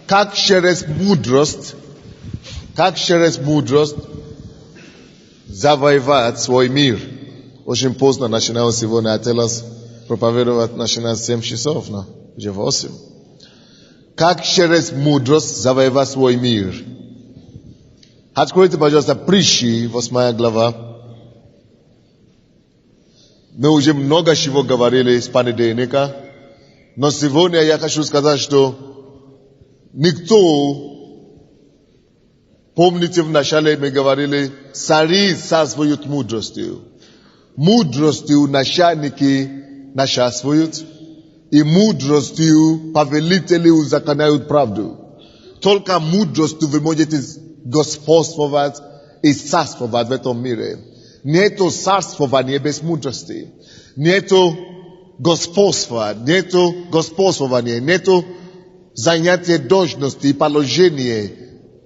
как через мудрость завоевать свой мир. Очень поздно начинал сегодня Ателас проповедовать, начинать 7 часов, но уже 8. Как через мудрость завоевать свой мир. Откройте, пожалуйста, Притчи, 8 глава. Мы уже много чего говорили с понедельника, но сегодня я хочу сказать, что никто, помните, в начале мы говорили, цари царствуют мудростью. Мудростью начальники начальствуют, и мудростью повелители узаконяют правду. Только мудростью вы можете господствовать и царствовать в этом мире. Нету царствования без мудрости. Нету господствования, нету занятия должности и положения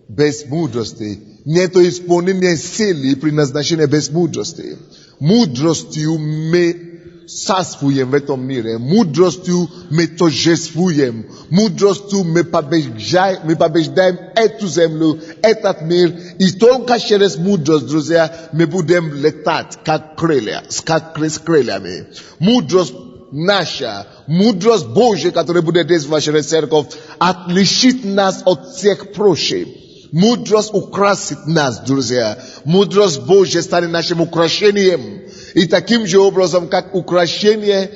без мудрости. Нету исполнения цели и предназначения без мудрости. Мудростью мы царствуем в этом мире. Мудростью мы торжествуем. Мудростью мы побеждаем эту землю, этот мир. И только через мудрость, друзья, мы будем летать, как крылья, с крыльями. Мудрость наша, мудрость Божья, которая будет действовать через церковь, отличит нас от всех прочих. Мудрость украсит нас, друзья. Мудрость Божья станет нашим украшением. И таким же образом, как украшение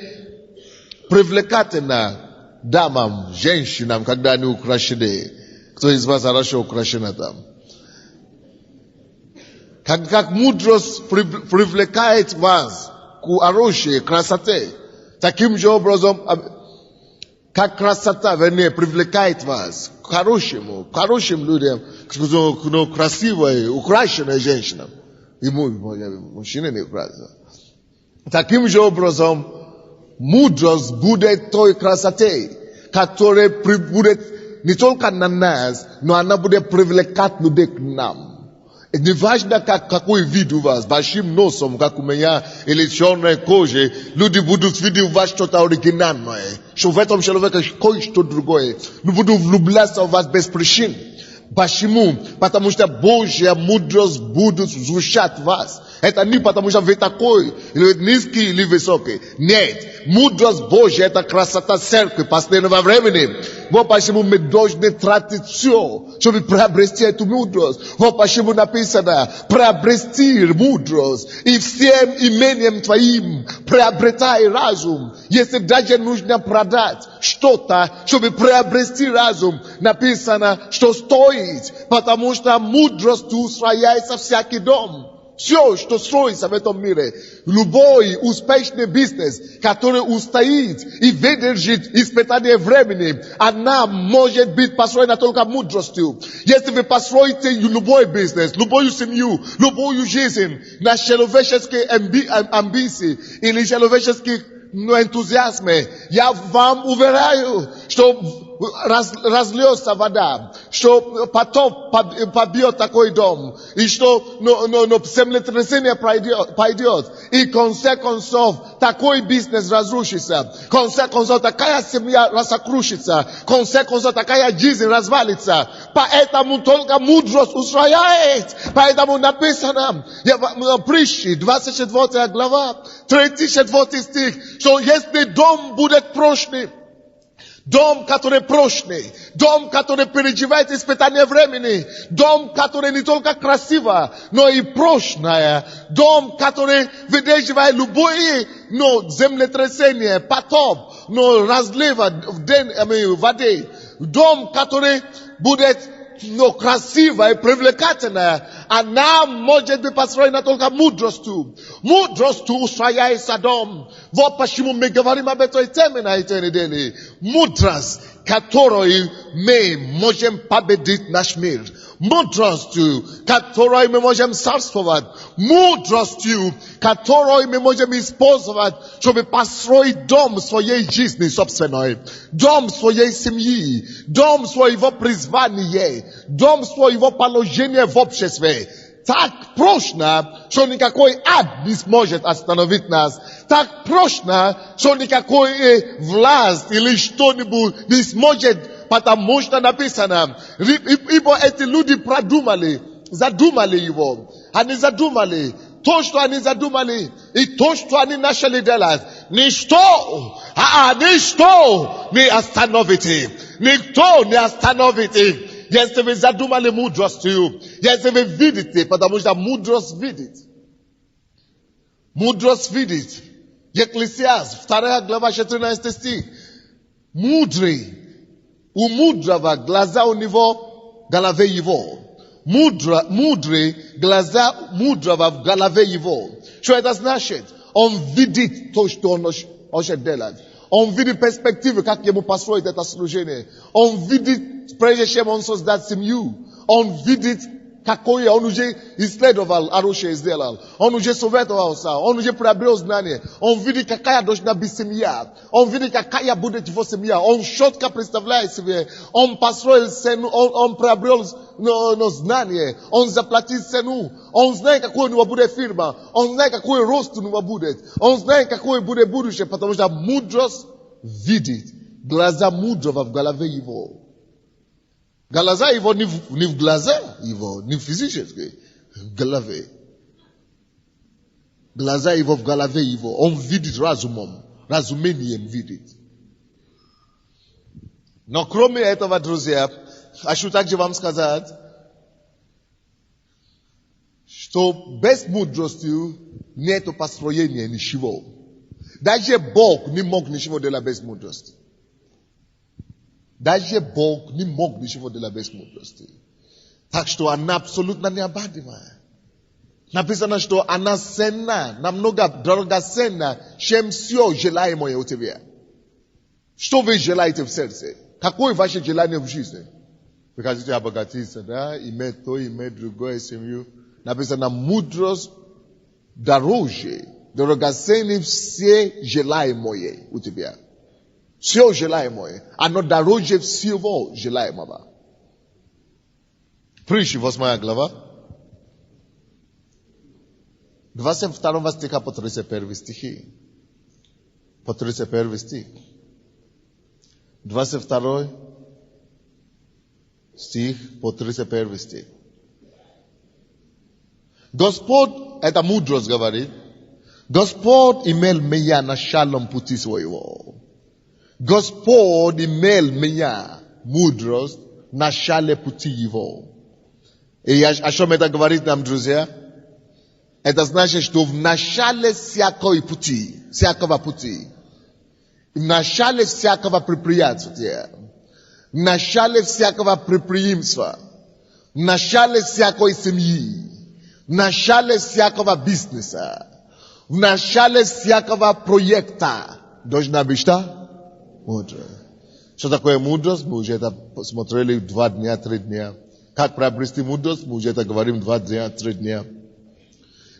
привлекательно дамам, женщинам, когда они украшены. Кто из вас хорошо украшен там? Как мудрость привлекает вас к хорошей красоте, таким же образом, как красота, вернее, привлекает вас к хорошим людям, к красивой, украшенной женщинам. И мужчина не украшен. Таким же образом, мудрость будет той красотой, которая будет не только на нас, но она будет привлекать людей к нам. Не важно, какой вид у вас, большим носом, как у меня, или черной кожей, люди будут видеть у вас что-то оригинальное, что в этом человеке кое-что другое. Не будут влюбляться в вас без причин. Почему? Потому что Божья мудрость будет звучать в вас. Это не потому что вы такой, или низкий, или высокий. Нет. Мудрость Божья — это красота церкви последнего времени. Вот почему мы должны тратить все, чтобы приобрести эту мудрость. Вот почему написано: приобрести мудрость, и всем имением твоим приобретай разум. Если даже нужно продать что-то, чтобы приобрести разум, написано, что стоит, потому что мудростью устрояется всякий дом. Все, что строится в этом мире, любой успешный бизнес, который устоит и выдержит испытание времени, она может быть построена только мудростью. Если вы построите любой бизнес, любую семью, любую жизнь на человеческие амбиции или человеческих энтузиазме, я вам уверяю, что разльется вода, что потоп побьет такой дом, и что землетрясение пойдет, и в конце концов такой бизнес разрушится, в конце концов такая семья рассокрушится, в конце концов такая жизнь развалится. Поэтому только мудрость устрояет. Поэтому написано в Притчи, 24 глава, 34 стих, что если дом будет прочный, дом, который прочный, дом, который переживает испытание времени, дом, который не только красиво, но и прочное, дом, который выдерживает любое землетрясение, потоп, разлива воды, дом, который будет красивая и привлекательная, она может быть построена только мудростью. Мудростью устрояется дом. Вот почему мы говорим об этой теме на этой неделе. Мудрость, которой мы можем победить наш мир. Мудростью, которой мы можем царствовать. Мудростью, которой мы можем использовать, чтобы построить дом своей жизни собственной. Дом своей семьи. Дом своего призвания. Дом своего положения в обществе. Так прочно, что никакой ад не сможет остановить нас. Так прочно, что никакой власть или что-нибудь не сможет потому что написано, ибо эти люди продумали, задумали его. Они задумали то, что они задумали, и то, что они начали делать. Ничто не остановит их. Никто не остановит их. Если вы задумали мудростью, если вы видите, потому что мудрость видит. Мудрость видит. Екклесиаст, 2 глава, 14 стих. Мудрый. У мудрого глаза у него, в голове его. Мудрый, глаза мудрого в голове его. Что это значит? Он видит то, что он хочет делать. Он видит перспективы, как ему построить это служение. Он видит, прежде чем он создать семью. Он видит, какое он уже исследовал, оружие сделал. Он уже советовался, он уже приобрел знания. Он видит, какая должна быть семья. Он видит, какая будет его семья. Он четко представляет себе. Он построил цену, он приобрел знания. Он заплатил цену. Он знает, какой у него будет фирма. Он знает, какой рост у него будет. Он знает, какое будет будущее, потому что мудрость видит. Глаза мудрого в голове его. Глаза его не в глаза его, не физически, в голове. Глаза его в голове его. Он видит разумом, разумением видит. Но кроме этого, друзья, хочу также вам сказать, что без мудрости нету построения ничего. Даже Бог не мог ничего делать без мудрости. Даже Бог не мог ничего делать без мудрости. Так что она абсолютно необходимая. Написано, что она ценна, намного драгоценна, чем все желаемое у тебя. Что вы желаете в сердце? Какое ваше желание в жизни? Вы хотите обогатиться, да? Иметь то, иметь другое семью. Написано, мудрость дороже, драгоценнее все желаемое у тебя. Все желаемое, оно дороже всего желаемого. Притчи, 8 глава. 22 стиха по 31 стихи. По 31 стих. 22 стих по 31 стих. Господь, это мудрость говорит, Господь имел меня началом пути своего. Господь имел меня, мудрость, в начале пути его. И о чем это говорит нам, друзья? Это значит, что в начале всякого пути, в начале всякого предприятия, в начале всякого предприимства, в начале всякой семьи, в начале всякого бизнеса, в начале всякого проекта должна быть что? Мудрость. Что такое мудрость? Мы уже это смотрели 2 дня, 3 дня. Как приобрести мудрость? Мы уже это говорим 2 дня, 3 дня.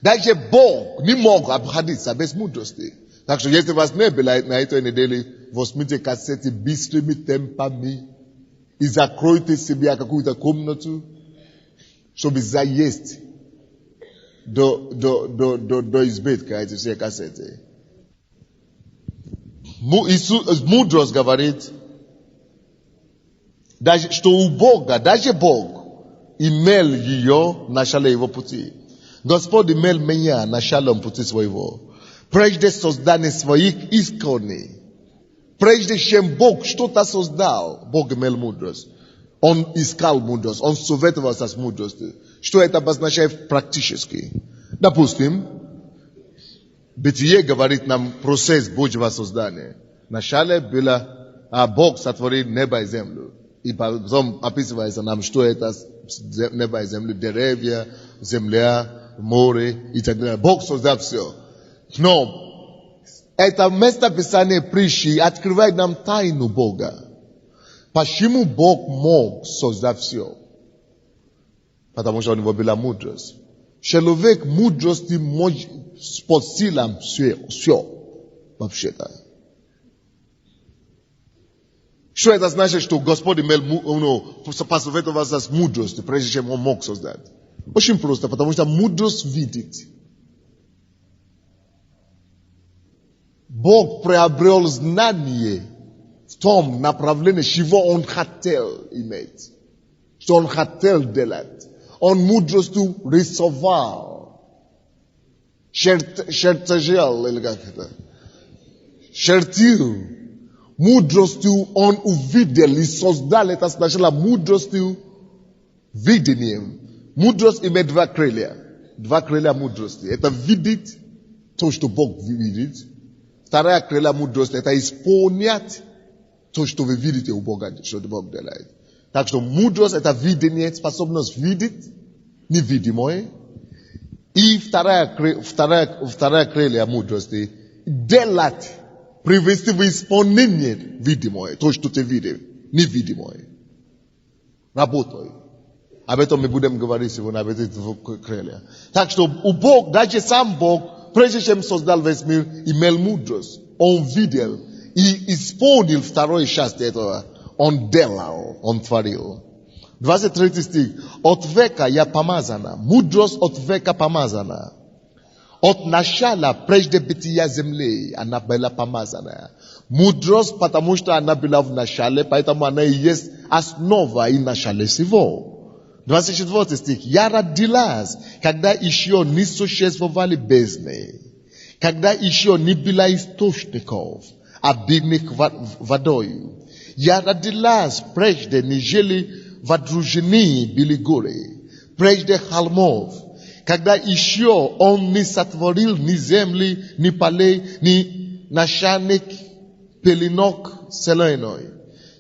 Даже Бог не мог обходиться без мудрости. Так что если вас не было на этой неделе, возьмите кассеты быстрыми темпами и закройте себя какую-то комнату, чтобы заесть до избытка эти все кассеты. Мудрость говорит, даже, что у Бога, даже Бог имел ее в начале его пути. Господь имел меня началом пути своего. Прежде создания своих исконий. Прежде чем Бог что-то создал, Бог имел мудрость. Он искал мудрость, он советовался с мудростью. Что это обозначает практически? Допустим, Бытие говорит нам процесс Божьего создания. Вначале было, Бог сотворил небо и землю. И потом описывается нам, что это небо и земля, деревья, земля, море и так далее. Бог создал все. Но это место Писания притчи открывает нам тайну Бога. Почему Бог мог создать все? Потому что у него была мудрость. Человек мудрости может под силам все. Вообще-то. Что это значит, что Господь имел посоветовался с мудростью, прежде чем он мог создать? Очень просто, потому что мудрость видит. Бог приобрел знание в том направлении, чего он хотел иметь. Что он хотел делать. Он мудростью рисовал. Чертежил, или как это? Чертил. Мудростью он увидел и создал это сначала мудростью видением. Мудрость имеет два крылья. Два крылья мудрости. Это видеть то, что Бог видит. Вторая крылья мудрости – это исполнять то, что вы видите у Бога, что Бог делает. Так что мудрость – это видение, способность видеть невидимое. И вторая крылья мудрости – делать, привести в исполнение видимое, то, что ты видишь, невидимое. Работай. Об этом мы будем говорить сегодня, об этих двух крыльях. Так что у Бога, даже сам Бог, прежде чем создал весь мир, имел мудрость. Он видел и исполнил второе счастье этого. Он делал, он творил. 23 стих. От века я помазана. Мудрость от века помазана. От начала прежде бытия земли она была помазана. Мудрость, потому что она была в начале, поэтому она и есть основа и начало всего. 24 стих. Я родилась, когда еще не существовали бездны, когда еще не было источников, обильных водою. Я родилась прежде, нежели водружены были горы, прежде холмов, когда еще он не сотворил ни земли, ни полей, ни начальник пеленок вселенной.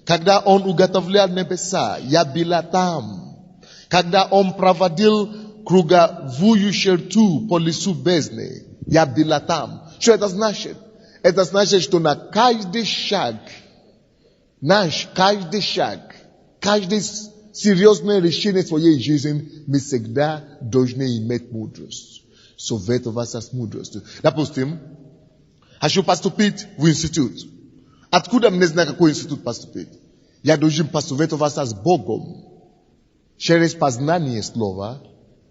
Когда он уготовлял небеса, я была там. Когда он проводил круговую черту по лесу бездны, я была там. Что это значит? Это значит, что на каждый шаг, каждое серьезное решение своей жизни, мы всегда должны иметь мудрость. Советоваться с мудростью. Допустим, хочу поступить в институт. Откуда мне знать, какой институт поступить? Я должен посоветоваться с Богом. Через познание слова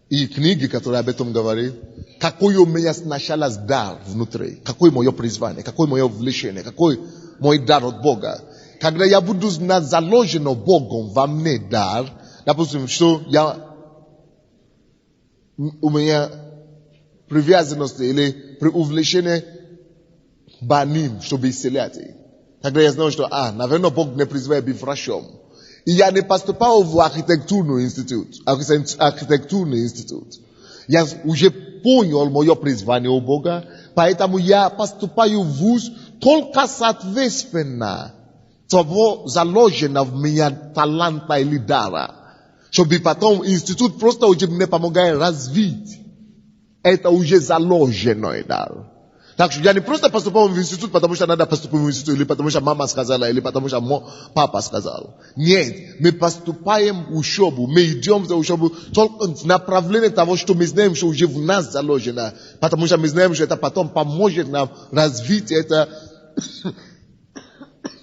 и книги, которые об этом говорят, какой у меня сначала дар внутри, какое мое призвание, какое мое влечение, какой мой дар от Бога. Когда я буду знать заложено Богом во мне дар, допустим, что у меня привязанность или увлечение баним, чтобы исцелять. Тогда я знаю, что, наверное, Бог мне призывает быть врачом. И я не поступал в архитектурный институт. Я уже понял мое призвание у Бога, поэтому я поступаю в вуз только соответственно того заложено в меня таланта или дара. Чтобы потом институт просто уже мне помогает развить. Это уже заложенный дар. Так что я не просто поступал в институт, потому что надо поступить в институт, или потому что мама сказала, или потому что папа сказал. Нет, мы поступаем в учебу, мы идем за учебу только в направлении того, что мы знаем, что уже в нас заложено. Потому что мы знаем, что это потом поможет нам развить это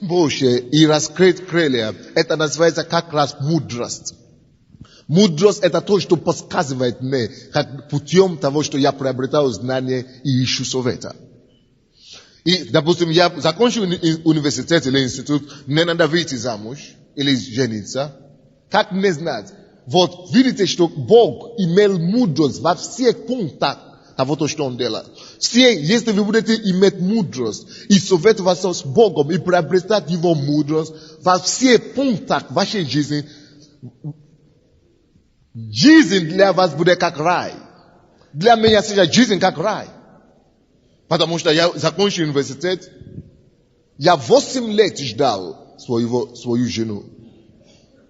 больше и раскрыть крылья. Это называется как раз мудрость. Мудрость – это то, что подсказывает мне, как путем того, что я приобретаю знания и ищу совета. И, допустим, я закончил университет или институт, мне надо выйти замуж или жениться. Как мне знать? Вот, видите, что Бог имел мудрость во всех пунктах того, что Он делает. Если вы будете иметь мудрость и советоваться с Богом и приобретать Его мудрость во всех пунктах вашей жизни, жизнь для вас будет как рай. Для меня сейчас жизнь как рай. Потому что я закончил университет, я 8 лет ждал свою жену.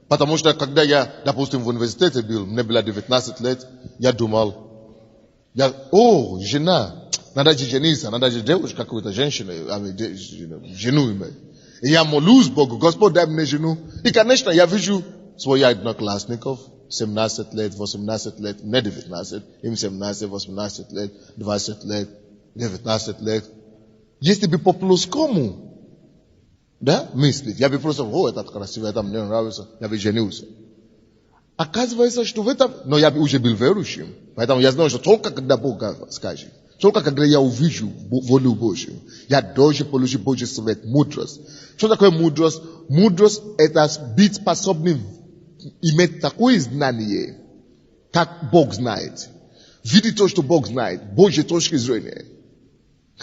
Потому что когда я, допустим, в университете был, мне было 19 лет, я думал, жена, надо же жениться, надо же девушка какую-то, женщину, жену иметь. И я молюсь Богу, Господь дай мне жену. И, конечно, я вижу своих одноклассников, 17 лет, 18 лет, не 19, им 17, 18 лет, 20 лет, 19 лет. Если бы по плоскому, да, мыслить, я бы просто, этот красивый, это мне нравится, я бы женился. Оказывается, что в этом, но я бы уже был верующим, поэтому я знаю, что только когда Бог скажет, Только когда я увижу волю Божью, я должен получить Божий совет, мудрость. Что такое мудрость? Мудрость – это быть способным иметь такое знание, как Бог знает. Видеть то, что Бог знает, Божьей точки зрения.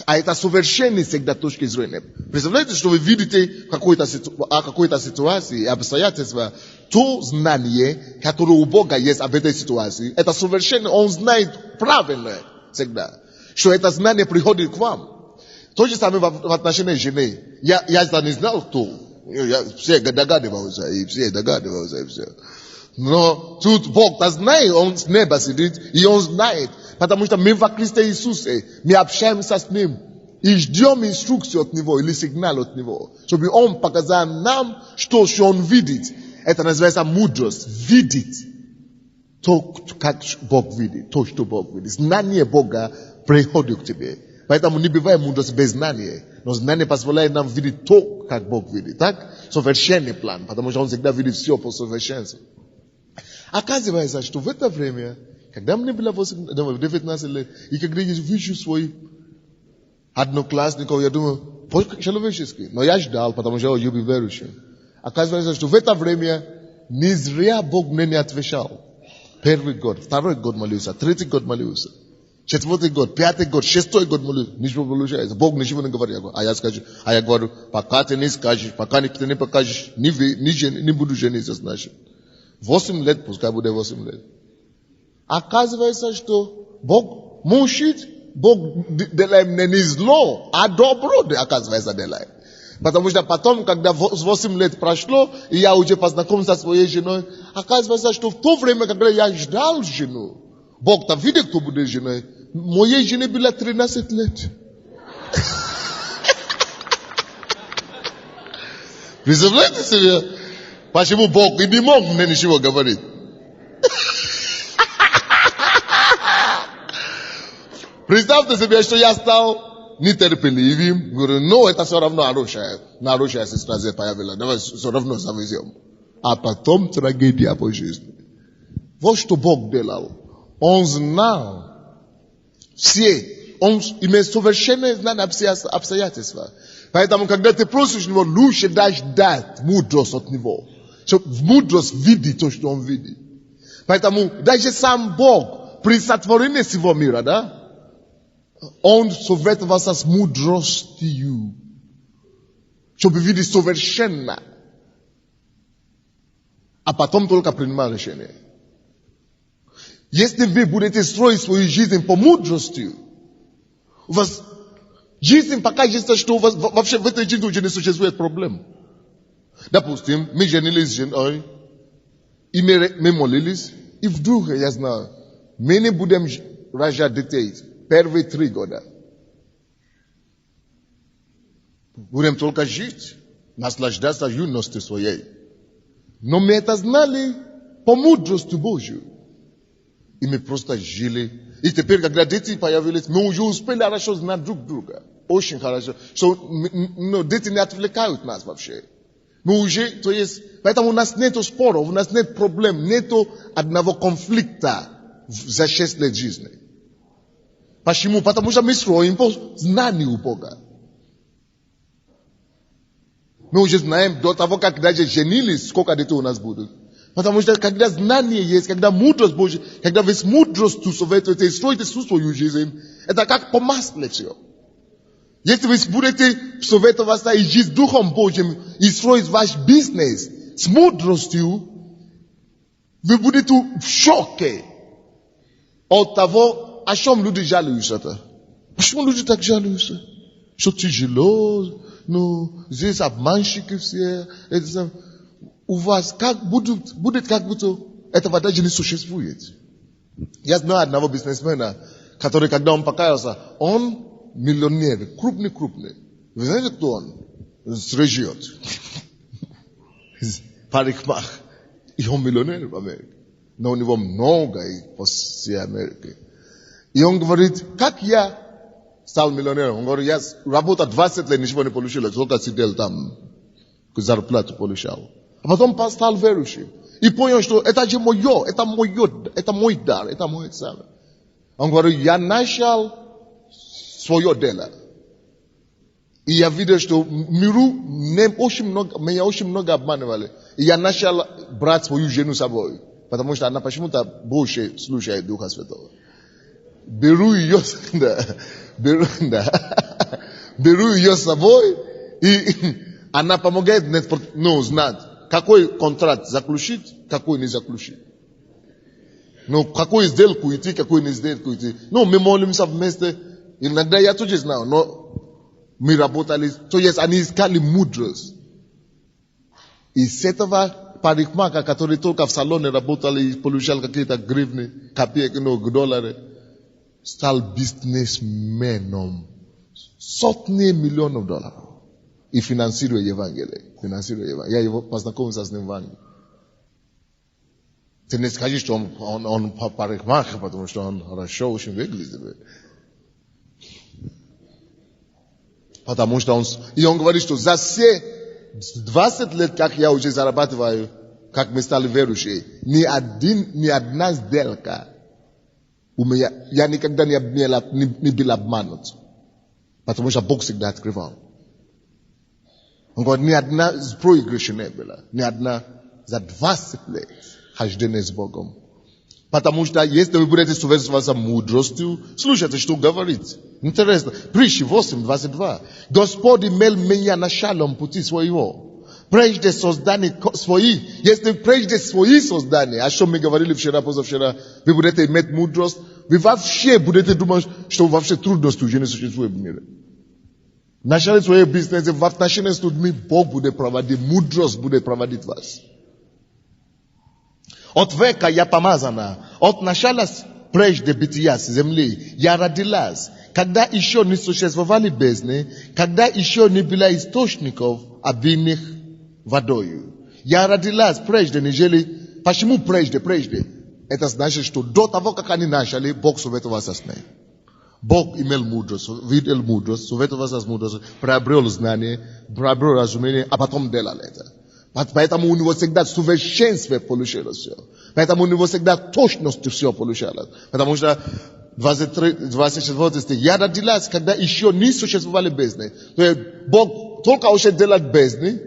А это совершенная всегда точки зрения. Представляете, что вы видите какой-то ситуации, обстоятельства, то знание, которое у Бога есть об этой ситуации, это совершенно, Он знает правильно всегда. Что это знание приходит к вам. То же самое в отношении жены. Я это не знал, кто. Все догадываются, и все. Но тут Бог-то знает, Он с неба сидит, и Он знает. Потому что мы во Христе Иисусе, мы общаемся с Ним и ждем инструкцию от Него или сигнал от Него, чтобы Он показал нам, что Он видит. Это называется мудрость. Видеть то, как Бог видит, то, что Бог видит. Знание Бога приходит к тебе. Поэтому не бывает мудрость без знания. Но знание позволяет нам видеть то, как Бог видит. Так? Совершенный план, потому что Он всегда видит все по совершенству. Оказывается, что в это время, когда мне было 19 лет, и когда я вижу своих одноклассников, я думаю, по-человечески. Но я ждал, потому что я был верующим. Оказывается, что в это время не зря Бог мне не отвечал. Первый год, второй год молился, третий год молился, четвертый год, пятый год, шестой год молился. Ничего не получается. Бог ничего не говорит. А я говорю, пока ты не скажешь, пока ты не покажешь, не буду жениться, значит. 8 лет, пускай будет 8 лет. Оказывается, что Бог мучит, Бог делает мне не зло, а добро, оказывается, делает. Потому что потом, когда 8 лет прошло, и я уже познакомился со своей женой, оказывается, что в то время, когда я ждал жену, Бог-то видел, кто будет женой, моей жене было 13 лет. Представляете себе? Почему Бог и не мог мне ничего говорить? Представьте себе, что я стал нетерпеливым. Говорю, ну это все равно хорошая сестра здесь появилась. Давай все равно завезем. А потом трагедия по жизни. Вот что Бог делал. Он знал все. Он имеет совершенное знание обстоятельства. Поэтому, когда ты просишь Него, лучше дать мудрость от Него. Чтобы мудрость видит то, что Он видит. Поэтому, даже сам Бог, при сотворении всего мира, да? Он советовался с мудростью, чтобы видеть совершенно. А потом только принимать решение. Если вы будете строить свою жизнь по мудрости, у вас жизнь покажется, что у вас вообще в этой жизни уже не существует проблем. Допустим, мы женились с женой, и мы молились, и вдруг, я знаю, мы не будем рожать детей первые 3 года. Будем только жить, наслаждаться юностью своей. Но мы это знали по мудрости Божью. И мы просто жили. И теперь, когда дети появились, мы уже успели хорошо знать друг друга. Очень хорошо. Но дети не отвлекают нас вообще. Мы уже, то есть, поэтому у нас нет споров, у нас нет проблем, нет одного конфликта за 6 лет жизни. Почему? Потому что мы строим по знанию Бога. Мы уже знаем до того, как даже женились, сколько детей у нас будут. Потому что когда знание есть, когда мудрость Божья, когда вы с мудростью советуете и строите свою жизнь, это как по маслу все. Если вы будете советоваться и жить Духом Божьим и строить ваш бизнес с мудростью, вы будете в шоке от того, о чем люди жалуются. Почему люди так жалуются? Что тяжело, здесь обманщики все. У вас как будет как будто этого даже не существует. Я знаю одного бизнесмена, который, когда он покаялся, он миллионер, крупный. Вы знаете, кто он? Срежет. Парикмах. И он миллионер в Америке. Но у него много по всей Америке. И он говорит, как я стал миллионером? Он говорит, я работал 20 лет, ничего не получил, только сидел там, зарплату получал. А потом стал верующим. И понял, что это же это мой дар, это мой самый. Он говорит, я начал svoje dela. I ja vidio što miru ne очень много обманывали. И я начал брать свою жену с собой, потому что она почему-то больше слушает Духа Святого. Беру ее с собой, и она помогает мне знать, какой контракт заключить, какой не заключить. Ну, какую сделку идти, какую не сделку идти. Ну, мы молимся вместе. Иногда я тоже знаю, но мы работали. То есть они искали мудрость. И с этого парикмахера, который только в салоне работал и получал какие-то гривны, копейки, доллары, стал бизнесменом. Сотни миллионов долларов. И финансирует Евангелие. Я его познакомился с ним в Англии. Ты не скажешь, что он парикмахер, потому что он хорошо очень выглядит. Потому что он говорит, что за все 20 лет, как я уже зарабатываю, как мы стали верующие, ни одна сделка у меня, я никогда не был обманут. Потому что Бог всегда открывал. Он говорит, ни одна проигрыша не было. Ни одна за 20 лет хождения с Богом. Потому что если вы будете совершаться мудростью, слушайте, что говорит. Интересно. Притчи 8:22. Господь имел меня началом пути своего. Прежде создания свои. Если прежде свои создания, о чем мы говорили вчера, позавчера, вы будете иметь мудрость, вы вообще будете думать, что вообще трудности уже не существует в мире. В начале своего бизнеса, в отношении с людьми, Бог будет проводить, мудрость будет проводить вас. От века я помазана, от начала прежде бытия земли я родилась, когда еще не существовали бездны, когда еще не было источников, обильных водою. Я родилась прежде, нежели... Почему прежде? Это значит, что до того, как они начали, Бог советовался с ней. Бог имел мудрость, видел мудрость, советовался с мудростью, приобрел знание, приобрел разумение, а потом делал это. Поэтому у него всегда совершенствие получилось все. Поэтому у него всегда точность все получалось. Потому что 24 стих. Я родилась, когда еще не существовали бездны. То есть Бог только уже делает бездны,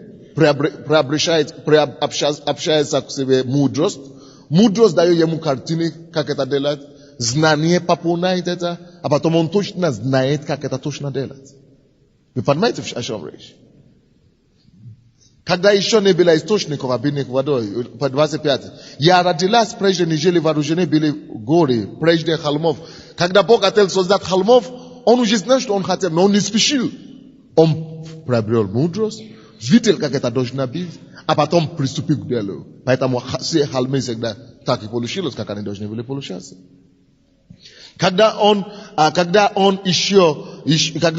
общается к себе мудрость. Мудрость дает ему картины, как это делать. Знание пополняет это, а потом он точно знает, как это точно делать. Вы понимаете, о чем речь? Когда еще не было источников, обильных водой, по 25. Я родилась, прежде нежели вооружены были горы, прежде холмов. Когда Бог хотел создать холмов, он уже знал, что он хотел, но он не спешил. Он приобрел мудрость, видел, как это должно быть, а потом приступил к делу. Поэтому все холмы всегда так и получилось, как они должны были получаться. Когда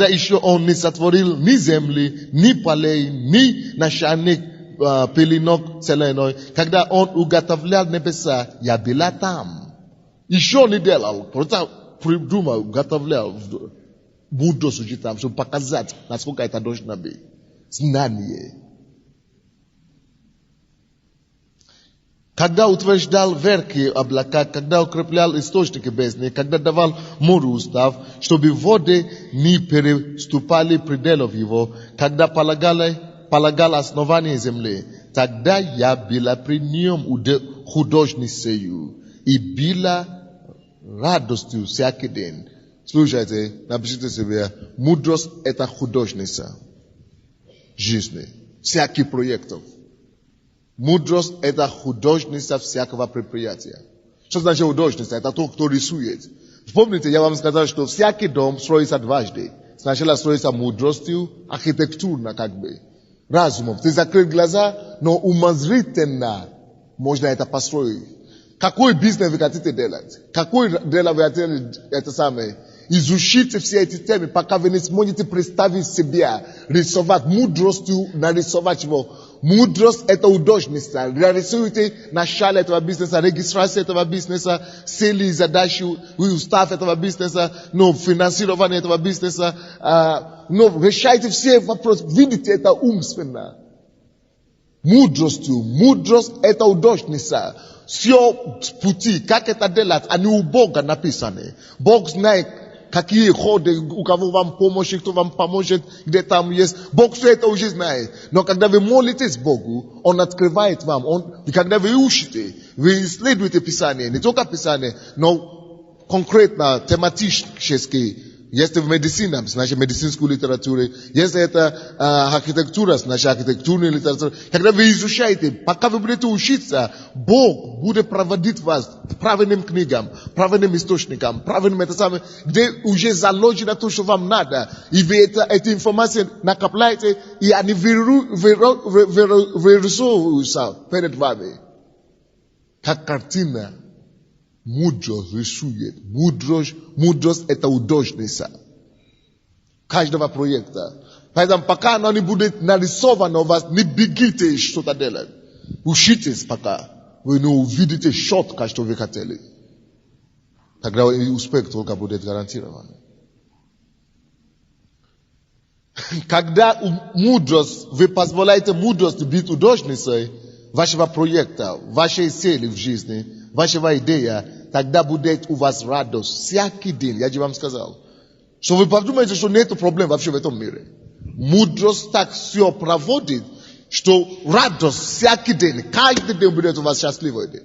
еще он не сотворил ни земли, ни полей, ни начальник пеленок вселенной, когда он уготовлял небеса, я была там. Еще не делал, просто придумал, уготовлял, мудрость уже там, чтобы показать, насколько это должно быть. Знание. Когда утверждал верхи облака, когда укреплял источники бездны, когда давал морю устав, чтобы воды не переступали пределов его, когда полагал основание земли, тогда я была при нем художницею и была радостью всякий день. Слушайте, напишите себе, мудрость – это художница жизни, всяких проектов. Мудрость – это художница всякого предприятия. Что значит художница? Это тот, кто рисует. Помните, я вам сказал, что всякий дом строится дважды. Сначала строится мудростью, архитектурно как бы, разумом. Ты закрыл глаза, но умозрительно можно это построить. Какой бизнес вы хотите делать? Какое дело вы хотите это самое? Изучите все эти темы, пока вы не сможете представить себя, рисовать мудростью, нарисовать его. Мудрость – это художница. Реализуйте начало этого бизнеса, регистрация этого бизнеса, цели и задачи, устав этого бизнеса, финансирование этого бизнеса. Решайте все вопросы. Видите, это умственно. Мудростью. Мудрость – это художница. Все пути, как это делать, они у Бога написаны. Бог знает, какие ходы, у кого вам помощь, кто вам поможет, где там есть. Бог все это уже знает. Но когда вы молитесь Богу, Он открывает вам. И когда вы учите, вы исследуете Писание, не только Писание, но конкретно, тематически. Если в медицине, значит медицинскую литературу, если это архитектура, значит архитектурную литературу. Когда вы изучаете, пока вы будете учиться, Бог будет проводить вас к правильным книгам, правильным источникам, правильным это самое, где уже заложено то, что вам надо. И вы эти информации накопляете, и они вырисовываются перед вами. Как картина. Мудрость рисует. Мудрость это удачница каждого проекта. Поэтому пока оно не будет нарисовано у вас, не бегите что-то делать. Учитесь пока. Вы не увидите четко, что вы хотели. Тогда успех только будет гарантирован. Когда мудрость, вы позволяете мудрости быть удачницей вашего проекта, вашей цели в жизни, вашего идея, тогда будет у вас радость всякий день. Я же вам сказал. Что вы подумаете, что нет проблем вообще в этом мире. Мудрость так все проводит, что радость всякий день, каждый день будет у вас счастливый день.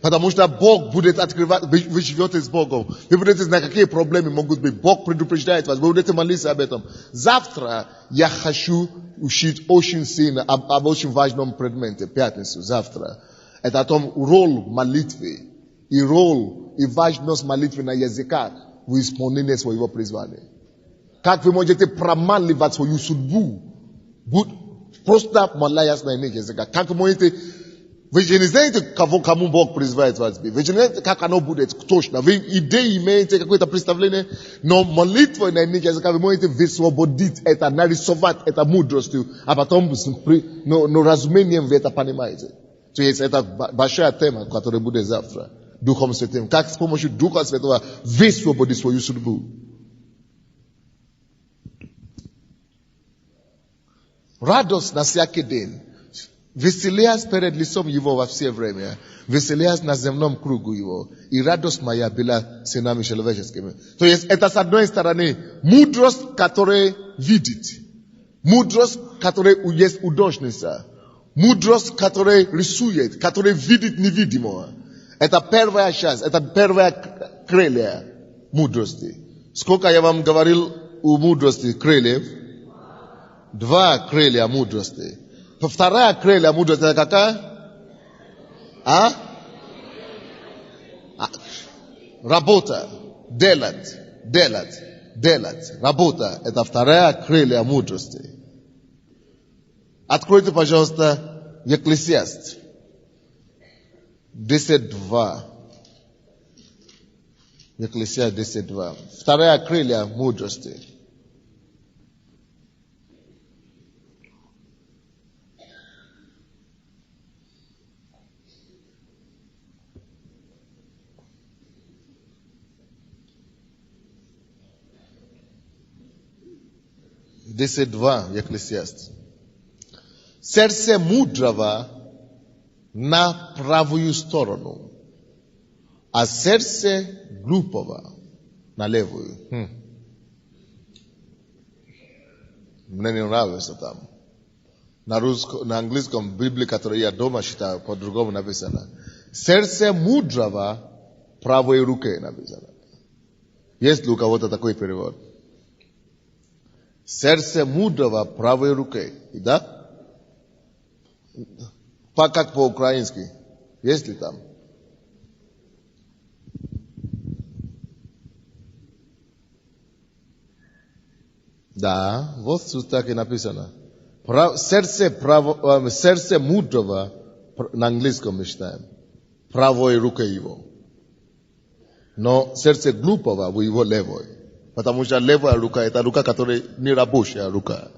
Потому что Бог будет открывать, вы живете с Богом. Вы будете знать, какие проблемы могут быть. Бог предупреждает вас, вы будете молиться об этом. Завтра я хочу учить очень сильно об очень важном предмете, пятницу, завтра. Это о том роль молитвы и важность молитвы на языках в исполнении своего призвания. Как вы можете промаливать свою судьбу, просто молясь на иных языках. Как вы можете, вы же не знаете, кому Бог призывает вас быть. Вы же не знаете, как оно будет точно. Вы идеи имеете, какое-то представление, но молитва на иных языках вы можете высвободить это, нарисовать это мудростью, а потом, но разумением вы это понимаете. То есть это большая тема, которая будет завтра. Духом Святым. Как с помощью Духа Святого высвободить свою судьбу. Радость на всякий день. Веселясь перед лицом Его во все время. Веселясь на земном кругу Его. И радость моя была сынами человеческими. То есть это с одной стороны мудрость, которая видит. Мудрость, которая есть удачница. Мудрость, которая рисует, которая видит невидимого. Это первая часть, это первая крылья мудрости. Сколько я вам говорил у мудрости крыльев? 2 крылья мудрости. Вторая крылья мудрости это какая? Работа. Делать. Работа. Это вторая крылья мудрости. Откройте, пожалуйста, Екклесиаст. 10:2. Екклесиаст 10:2. Вторая крылья мудрости. Екклесиаст. Сердце мудрого на правую сторону, а сердце глупого на левую. Мне не нравится там. На английском в Библии, которую я дома читаю, по-другому написано. Сердце мудрого правой руке написано. Есть ли у кого-то такой перевод? Сердце мудрого правой руке. Да? Как по-украински? Есть ли там? Да, вот тут так и написано. Сердце мудрого, на английском мы читаем, правой рукой его. Но сердце глупого в его левой. Потому что левая рука это рука, которая не рабочая рука.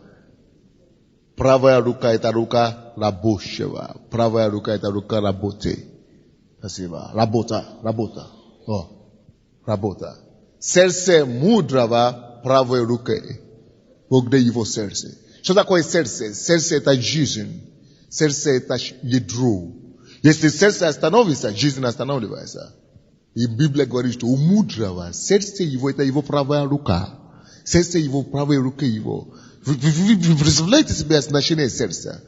Правая рука это рука рабочего. Правая рука это рука работы. Спасибо. Работа. Работа. Сердце мудрого правой рукой. Бог где его сердце. Что такое сердце? Сердце это жизнь. Сердце это ядро. Если сердце остановится, жизнь останавливается. И Библия говорит, что у мудрого сердце его, это его правая рука. Сердце его, правой руки его. Вы представляете себе значение сердца?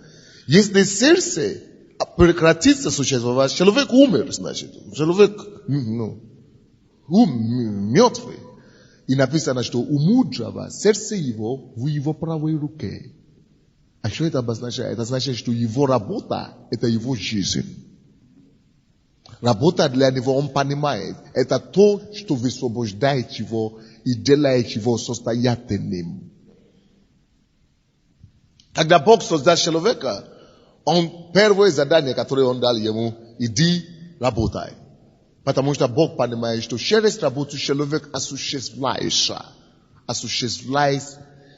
Если сердце прекратится существовать, человек умер, значит. Человек, мертвый. И написано, что у мудрого сердце его в его правой руке. А что это обозначает? Это означает, что его работа – это его жизнь. Работа для него, он понимает, это то, что высвобождает его и делает его состоятельным. Когда Бог создал человека, первое задание, которое он дал ему, иди работай. Потому что Бог понимает, что через работу человек осуществляет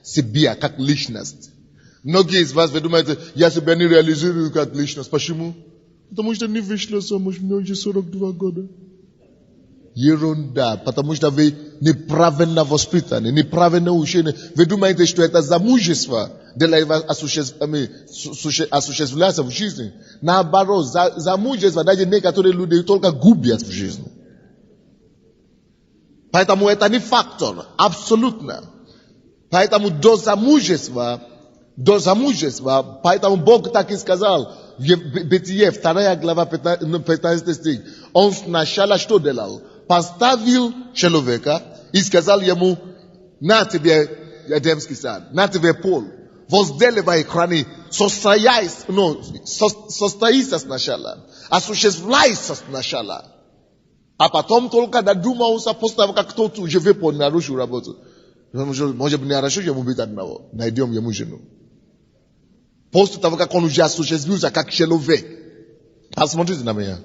себя как личность. Многие из вас, вы думаете, я себя не реализую как личность. Почему? Потому что не вышла замуж, мне уже 42 года. Ерунда, потому что вы неправильно воспитаны, неправильно учены. Вы думаете, что это замужество делает вас осуществляться в жизни. Наоборот, замужество даже некоторые люди только губят в жизни. Поэтому это не фактор, абсолютно. Поэтому до замужества, поэтому Бог так и сказал, в Бытие, 2 глава, 15 стих, он сначала что делал? Поставил человека и сказал ему, на тебе Эдемский сад, на тебе пол, возделывай, храни, состоится сначала, осуществляйся сначала, а потом только додумался после того, как кто-то уже выполнил хорошую работу. Может быть, не хорошо ему быть одного, найдем ему жену. После того, как он уже осуществился как человек. Посмотрите на меня.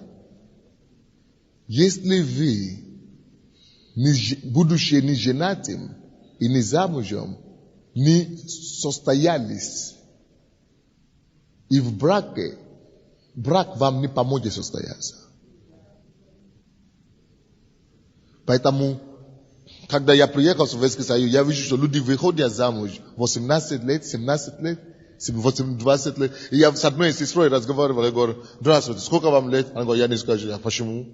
Если вы, будучи не женатым и не замужем, не состоялись, и в браке, брак вам не поможет состояться. Поэтому, когда я приехал в Советский Союз, я вижу, что люди выходят замуж 18 лет, 17 лет, 20 лет. И я с одной сестрой разговаривал, я говорю, здравствуйте, сколько вам лет? Она говорит, я не скажу. А почему?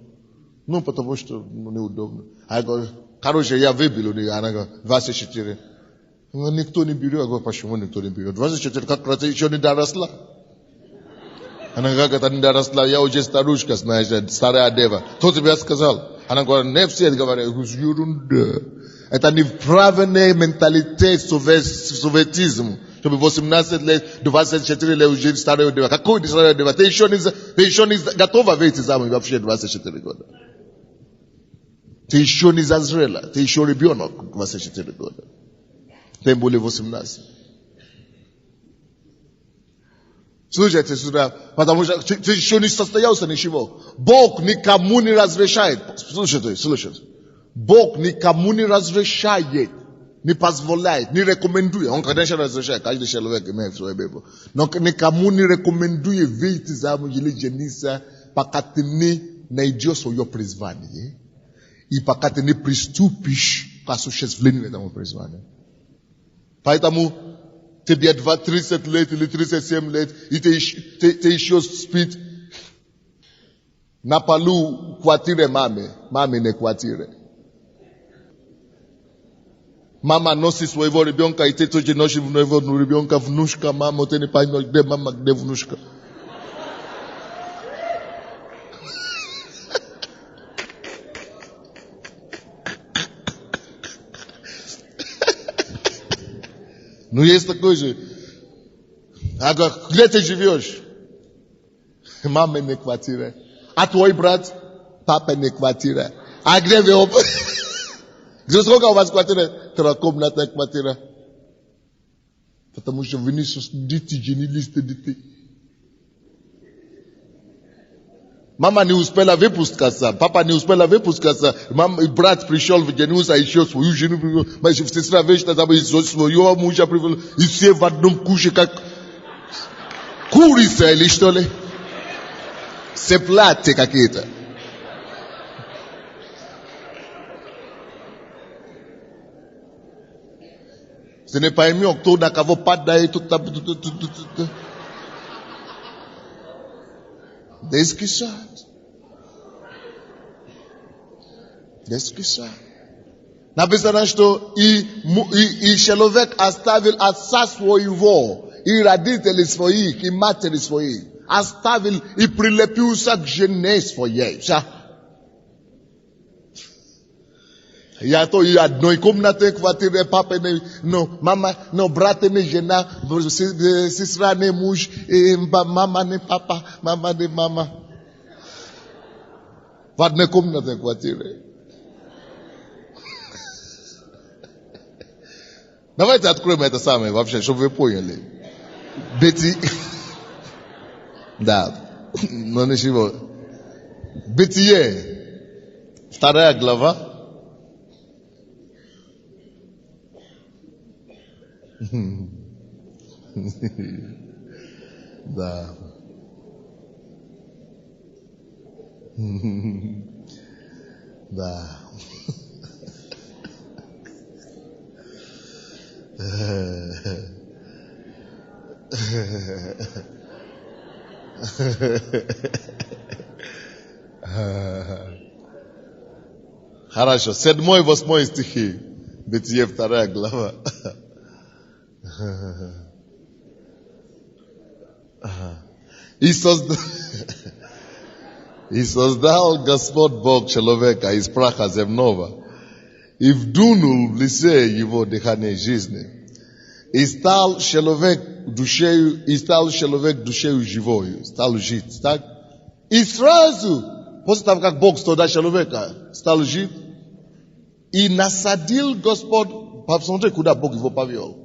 Ну, потому что неудобно. А я говорю, короче, я выбил у нее. Она говорит, 24. Никто не берет. Я говорю, почему никто не берет? 24, как раз еще не доросла. Она говорит, как это не доросла? Я уже старушка, знаешь, старая дева. Кто тебе сказал? Она говорит, не все говорят, ерунда. Это неправильный менталитет советизм. Чтобы 18 лет, 24 лет уже старая дева. Какой старая дева? Ты еще не готова выйти замуж вообще 24 года. Ты еще не зазрела. Ты еще ребенок 24 года. Тем более 18. Слушайте сюда, потому что ты еще не состоялся ничего. Бог никому не разрешает. Слушайте. Бог никому не разрешает, не позволяет, не рекомендует. Он, конечно, разрешает, каждый человек имеет свой Библию. Но никому не рекомендует выйти замуж или жениться, пока ты не найдешь свое призвание. И пока ты не приступишь к осуществлению этого призвания. Поэтому тебе 30 лет или 37 лет, и ты еще спит на полу в квартире мамы. Мамы не квартире. Мама носит своего ребенка, и ты тоже носишь своего ребенка, внучка, мама, ты не поймешь, где мама, где внучка. Ну, есть такой же. А где ты живешь? Мама не квартира. А твой брат? Папа не квартира. А где вы оба? Сколько у вас квартира? Трехкомнатная квартира. Потому что вы не дети, женились детей. Мама не успела выпускаться, папа не успела выпускаться, брат пришел в женился, еще свою жену привел, сестра вечно там своего мужа привел, и все в одном куше, как курица или что ли. Цыплята какие-то. Ты не поймешь, кто на кого падает. Детский сад. Descrição. Napisana što i человек оставил отца своего и родителей своих и матери своих. Оставил и прилепился к жене своей. Я то и одной комнате квартире папа не, но мама, но брат не жена, сестра не муж, мама не папа, мама не мама. В одной комнате квартире. Давайте откроем это самое вообще, чтобы вы поняли. Да, но ничего. Бытие, 2 глава. Да. Да. Хорошо. 7 и 8 стихи. Бытие 2 глава. И создал Господь Бог человека из праха земного, и вдунул в лице его дыхание жизни. И стал человек душею живою, стал жить, так? И сразу, после того, как Бог создал человека, стал жить, и насадил Господь, посмотрите, куда Бог его повел.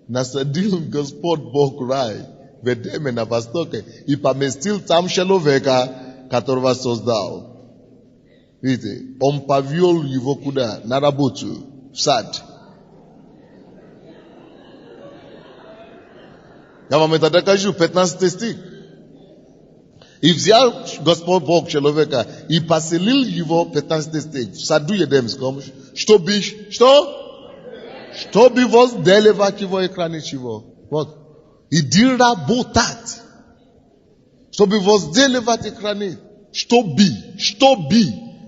Насадил Господь Бог рай в Эдеме на востоке и поместил там человека, которого создал. Видите, он повел его куда? На работу, в сад. Я вам это докажу, 15 стих. И взял Господь Бог человека и поселил его, 15 стих, в саду Едемском, чтобы возделывать его и хранить его. Вот. Иди работать. Чтобы возделывать и хранить. Чтобы.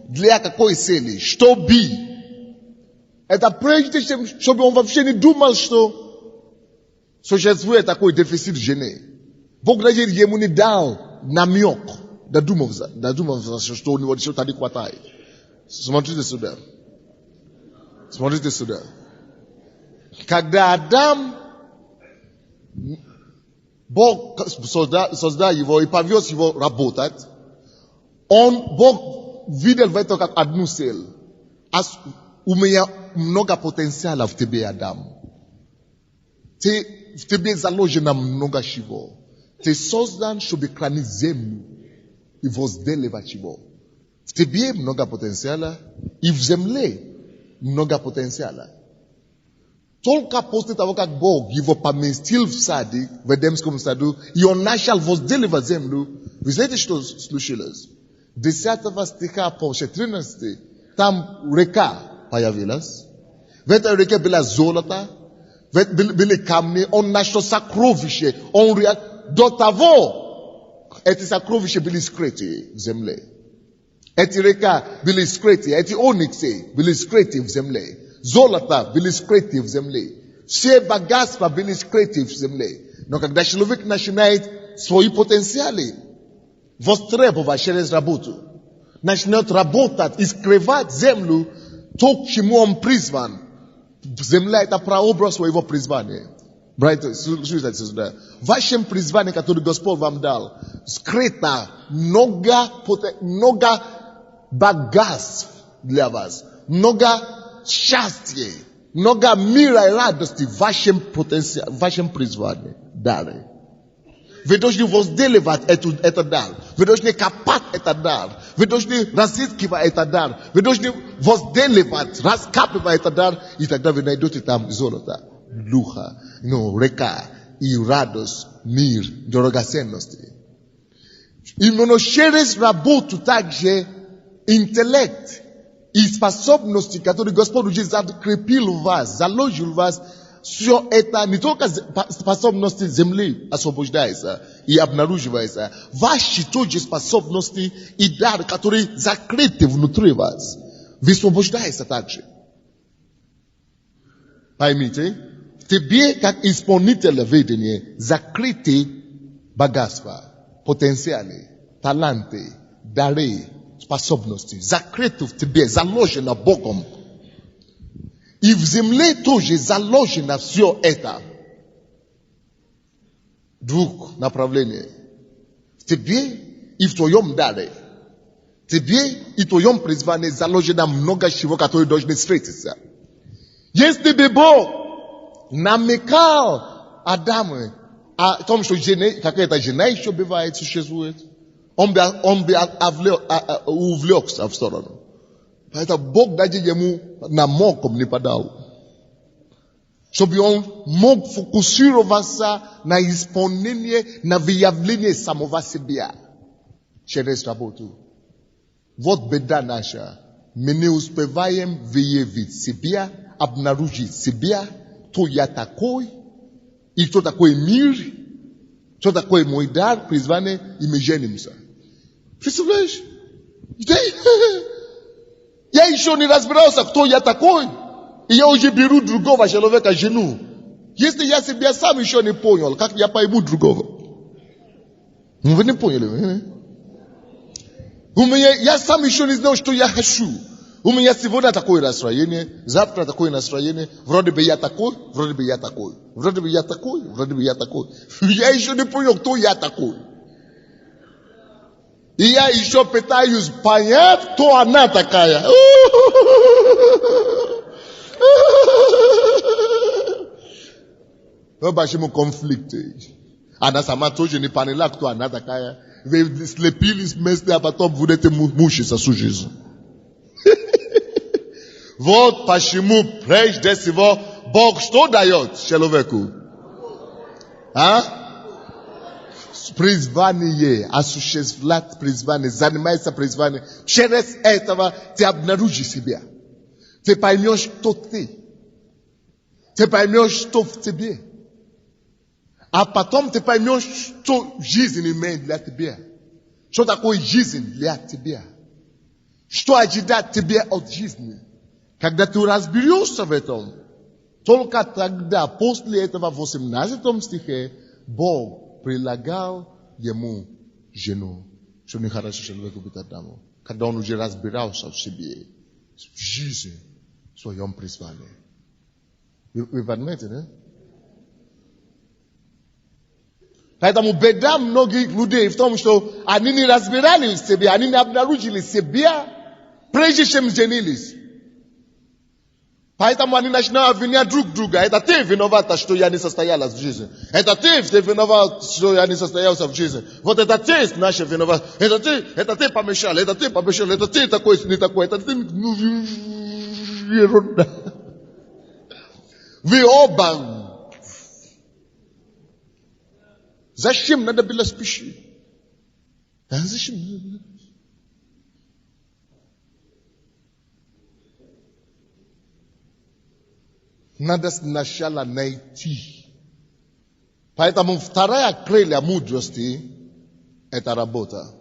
Для какой цели? Чтобы. Это прежде чем, чтобы он вообще не думал, что существует такой дефицит жены. Бог даже ему не дал намек. Додумался, что у него что-то не хватает. Смотрите сюда. Когда Адам, Бог создал его и повез его работать, Бог видел в этом как одну цель. У меня много потенциала в тебе, Адам. В тебе заложено много чего. Ты создан, чтобы хранить землю и возделывать его. В тебе много потенциала и в земле много потенциала. Только после того, как Бог его поместил в саде, в Эдемском саду, и он начал возделывать землю, вы знаете, что случилось? 10 стиха по 14, там река появилась. В этой реке была золото, были камни, он нашел сокровища. До того, эти сокровища были скрыты в земле. Эти река были скрыты, эти ониксы были скрыты в земле. Золото были скрыты в земле. Все богатства были скрыты в земле. Но когда человек начинает свои потенциалы востребовать через работу, начнет работать и скрывать землю, то, к чему он призван. Земля — это прообраз своего призвания. Братья, слушайте сюда. В вашем призвании, которое Господь вам дал, скрыто много богатств для вас, много счастья, много мира и радости в вашем потенциале, в вашем призвании. Дары. Вы должны возделывать этот дар. Вы должны копать этот дар. Вы должны разыскивать этот дар. Вы должны возделывать, раскапывать этот дар. И тогда вы найдете там золото, духа, река и радость, мир, драгоценности. Именно через работу также интеллект и способности, которые Господь уже закрепил в вас, заложил в вас, все это не только способности земли освобождаются и обнаруживаются. Ваши тоже способности и дар, которые закрыты внутри вас. высвобождается также. Поймите, тебе, как исполнителя видения, закрыты богатства, потенциалы, таланты, дары, способности. Закрыты в тебе, заложено Богом. И в земле тоже заложено все это. Двух направлений. В тебе и в твоем даре. В тебе и в твоем призвании заложено много чего, которые должны встретиться. Если бы Бог намекал Адаму о том, что какая-то жена еще бывает, существует, он бы увлекся в сторону. Поэтому Бог даже ему намеком не подал. Чтобы он мог фокусироваться на исполнении, на выявлении самого себя через работу. Вот беда наша. Мы не успеваем выявить себя, обнаружить себя, кто я такой, и кто такой мир, кто такой мой дар, призвание, и мы женимся. Представляешь? Я еще не разбирался, кто я такой. И я уже беру другого человека, жену. Если я себя сам еще не понял, как я пойму другого? Вы не поняли? Я сам еще не знал, что я хочу. У меня сегодня такое настроение, завтра такое настроение. Вроде бы я такой, вроде бы я такой. Вроде бы я такой, вроде бы я такой. Я еще не понял, кто я такой. И я еще пытаюсь понять, кто она такая. Почему конфликты? Она сама тоже не поняла, кто она такая. Вы слепили вместе, а потом будете мучиться всю жизнь. Вот почему прежде всего Бог что дает человеку? Призвание, осуществлять призвание, заниматься призванием. Через этого ты обнаружишь себя. Ты поймешь, кто ты. Ты поймешь, что в тебе. А потом ты поймешь, что жизнь имеет для тебя. Что такое жизнь для тебя. Что ожидать тебе от жизни. Когда ты разберешься в этом, только тогда, после этого, в 18 стихе, Бог прилагал ему жену. Что нехорошо человеку быть одному. Когда он уже разбирался в себе, в жизни, в своем призвании. Вы понимаете, да? Поэтому беда многих людей в том, что они не разбирали в себе, они не обнаружили себя, прежде чем женились. Поэтому они начинают обвинять друг друга. Это ты виновата, что я не состоялась в жизни. Это ты виноват, что я не состоялся в жизни. Вот это ты наша виноват. Это ты помешал, это ты такой, не такой, это ты ерунда. Вы оба. Зачем надо было спешить? Зачем? Надо сначала найти. Поэтому вторая крылья мудрости – это работа.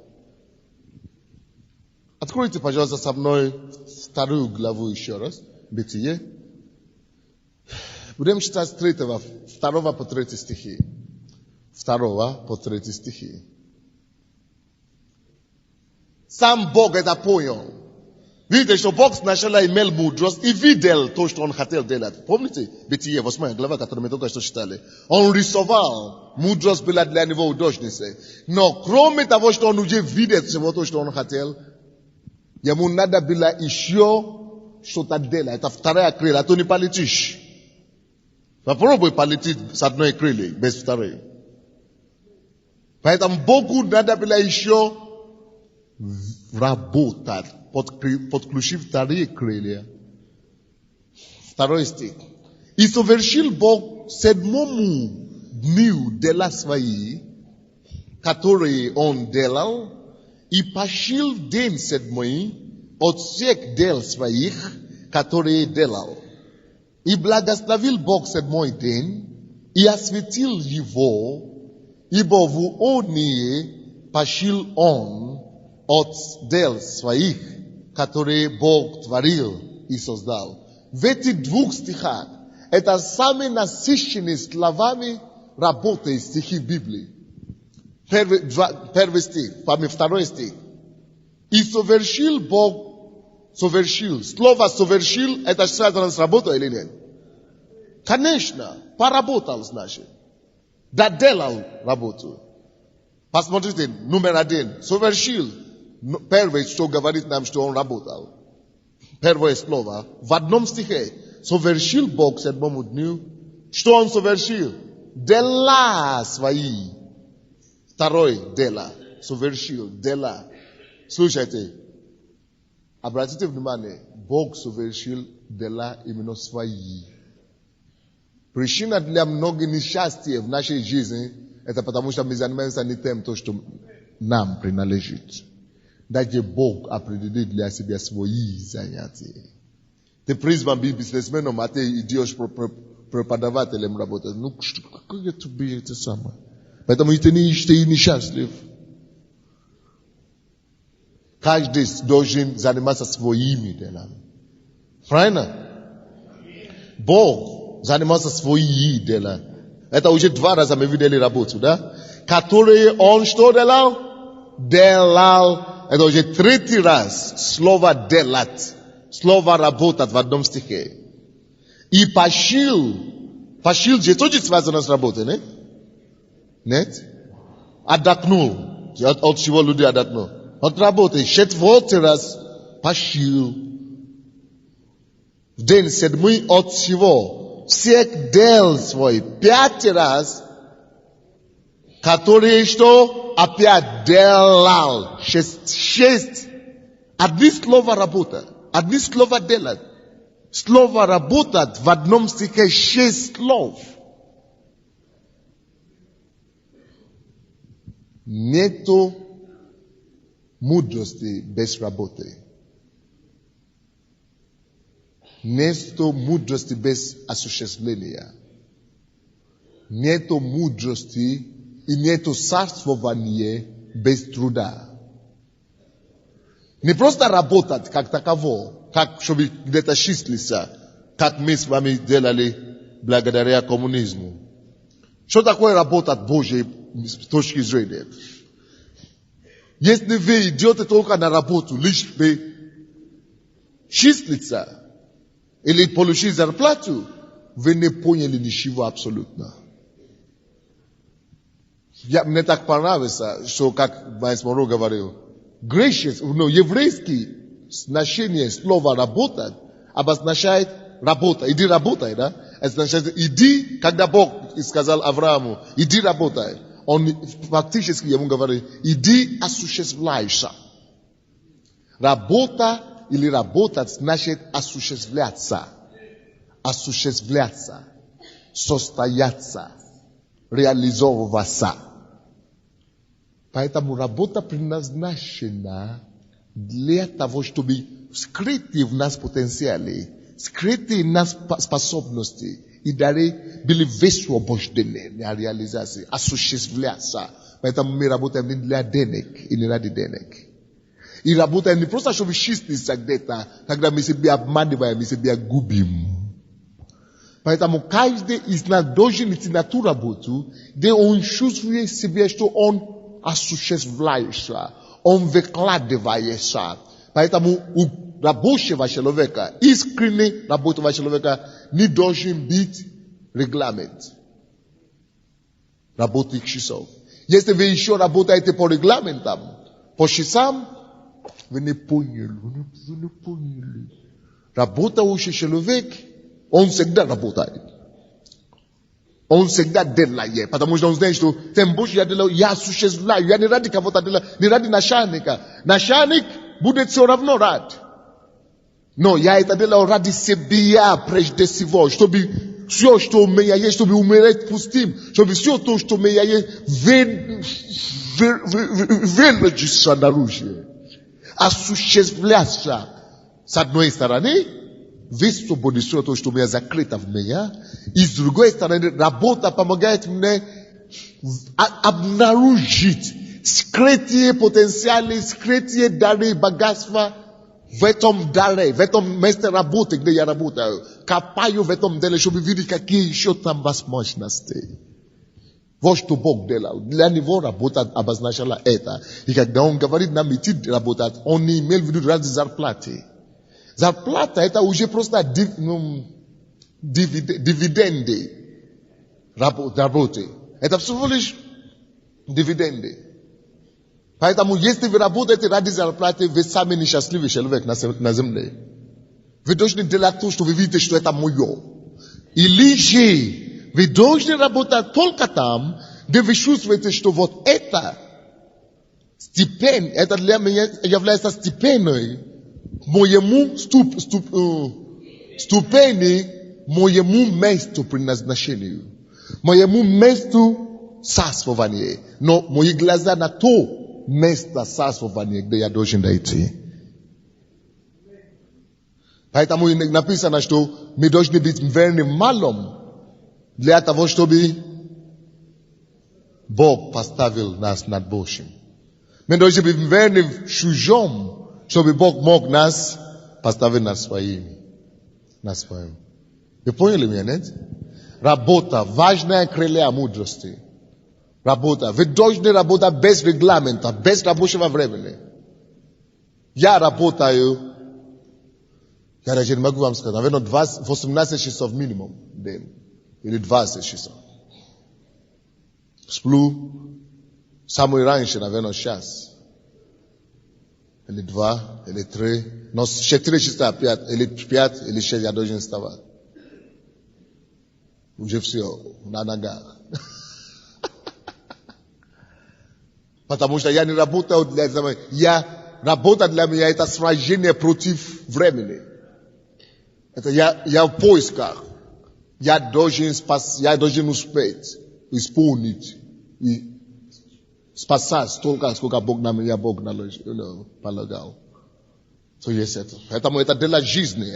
Откройте, пожалуйста, со мной 2 главу еще раз. Бытие. Будем читать с 2 по 3 стихи. 2 по 3 стихи. Сам Бог это понял. Видите, что Бог сначала имел мудрость и видел то, что он хотел делать. Помните? Бытие, 8 глава, которую мы только что читали. Он рисовал. Мудрость была для него удачницей. Но кроме того, что он уже видел всего то, что он хотел, ему надо было еще что-то делать. Это вторая крылья, а то не полетишь. Попробуй полететь с одной крыльей, без второй. Поэтому Богу надо было еще работать, подключив вторые крылья. 2 стих. И совершил Бог 7-му дню дела свои, которые он делал, и почил день 7-й от всех дел своих, которые делал. И благословил Бог 7-й день, и осветил его, ибо в оние почил он от дел своих, которые Бог творил и создал. В этих двух стихах это самые насыщенные словами работы стихи Библии. Первый стих, второй стих. И совершил Бог, совершил. Слово совершил, это связано с работой или нет? Конечно, поработал, значит. Доделал работу. Посмотрите, номер 1. Совершил. Первое, что говорит нам, что он работал. Первое слово. В одном стихе. Совершил Бог к 7-му дню. Что он совершил? Дела свои. Второе дело. Совершил. Дела. Слушайте. Обратите внимание. Бог совершил дела именно свои. Причина для многих несчастья в нашей жизни, это потому что мы занимаемся не тем, то, что нам принадлежит. Дайте Бог определить для себя свои занятия. Ты призван быть бизнесменом, а ты идешь преподавателем работать. Ну, как это быть это самое? Поэтому ты несчастлив. Каждый должен заниматься своими делами. Правильно? Бог занимался своими делами. Это уже 2 раза мы видели работу, да? Которые он что делал? Делал. Это уже 3-й раз слово делать. Слово работать в одном стихе. И пошил. Пошил же тоже связано с работой, нет? Нет? Отдохнул. От чего люди отдохнул? От работы. 4-й раз пошил. В день 7-й от всего. Всех дел свой. 5-й раз. Которые что? Опять делал. 6. Одни слова работа. Одни слова делать. Слово работать в одном стихе 6 слов. Нету мудрости без работы. Нету мудрости без осуществления. Нету мудрости и нету царствования без труда. Не просто работать как таково, как чтобы где-то числиться, как мы с вами делали благодаря коммунизму. Что такое работать Божьей с точки зрения? Если вы идете только на работу, лишь бы числиться или получить зарплату, вы не поняли ничего абсолютно. Мне так понравилось, что, как Майс Моро говорил, еврейский значение слова «работать» обозначает «работа». Иди работай, да? Это означает «иди», когда Бог сказал Аврааму «иди работай». Он фактически ему говорит «иди осуществляйся». Работа или работать значит осуществляться. Осуществляться. Состояться. Реализовываться. Поэтому работа предназначена для того, чтобы скрытые в нас потенциалы, скрытые в нас способности и дары были высвобождены для реализации, осуществляться. Поэтому мы работаем не для денег и не ради денег. И работаем не просто, чтобы числиться где-то, когда мы себя обманываем, мы себя губим. Поэтому каждый из нас должен идти на ту работу, где он чувствует себя, что он осуществляется, он выкладывается. Поэтому у рабочего человека, искренне рабочего человека, не должен быть регламент. Работных часов. Если вы еще работаете по регламентам, по часам, вы не поняли. Работающий человек, он всегда работает. Он всегда делает, потому что он знает, что тем больше я делаю, я осуществляю, я не ради кого-то делаю, не ради начальника. Начальник будет все равно рад. Но я это делаю ради себя прежде всего, чтобы все, что у меня есть, чтобы умереть пустым, чтобы все то, что у меня есть, выложиться наружу, осуществляться с одной стороны, высвободить все то, что у меня закрыто в меня, и с другой стороны, работа помогает мне обнаружить скрытые потенциалы, скрытые дары, богатства Vetom dare, vetom meste rabote gde ya rabota. Kapayo vetom dele shobi vidi kaki shotam bas mosh naste. Vosh to bog dela. La nivo rabota abaz nashala eta. Ikak daon gavarit na mitid rabota. Oni mail vidu razi zarplate. Zarplata eta uje prosta dividende. Rabote. Eta psuvolish dividende. Поэтому если вы работаете ради зарплаты, вы сами несчастливый человек на земле. Вы должны делать то, что вы видите, что это мое. Или же вы должны работать только там, где вы чувствуете, что вот это степень, это для меня является степенью моему ступени, моему месту предназначению, моему месту царствования. Но мои глаза на то, место царствования, где я должен дойти. Поэтому написано, что мы должны быть верным малым для того, чтобы Бог поставил нас над Божьим. Мы должны быть верным чужим, чтобы Бог мог нас поставить над своим. Вы поняли меня, нет? Работа, важная крылья мудрости. Работа. Вы должны работать без регламента, без рабочего времени. Я работаю, я даже не могу вам сказать, наверное, 18 часов минимум в день. Или 20 часов. Сплю самое раньше, наверное, час. Или 2, или 3. Но 4 часа, 5, или 5, или 6 я должен вставать. Уже все, на ногах. Потому что я не работаю для этого. Работа для меня это сражение против времени. Это я в поисках. Я должен успеть исполнить и спасать столько, сколько Бог на меня полагал. So есть это. Поэтому это для жизни.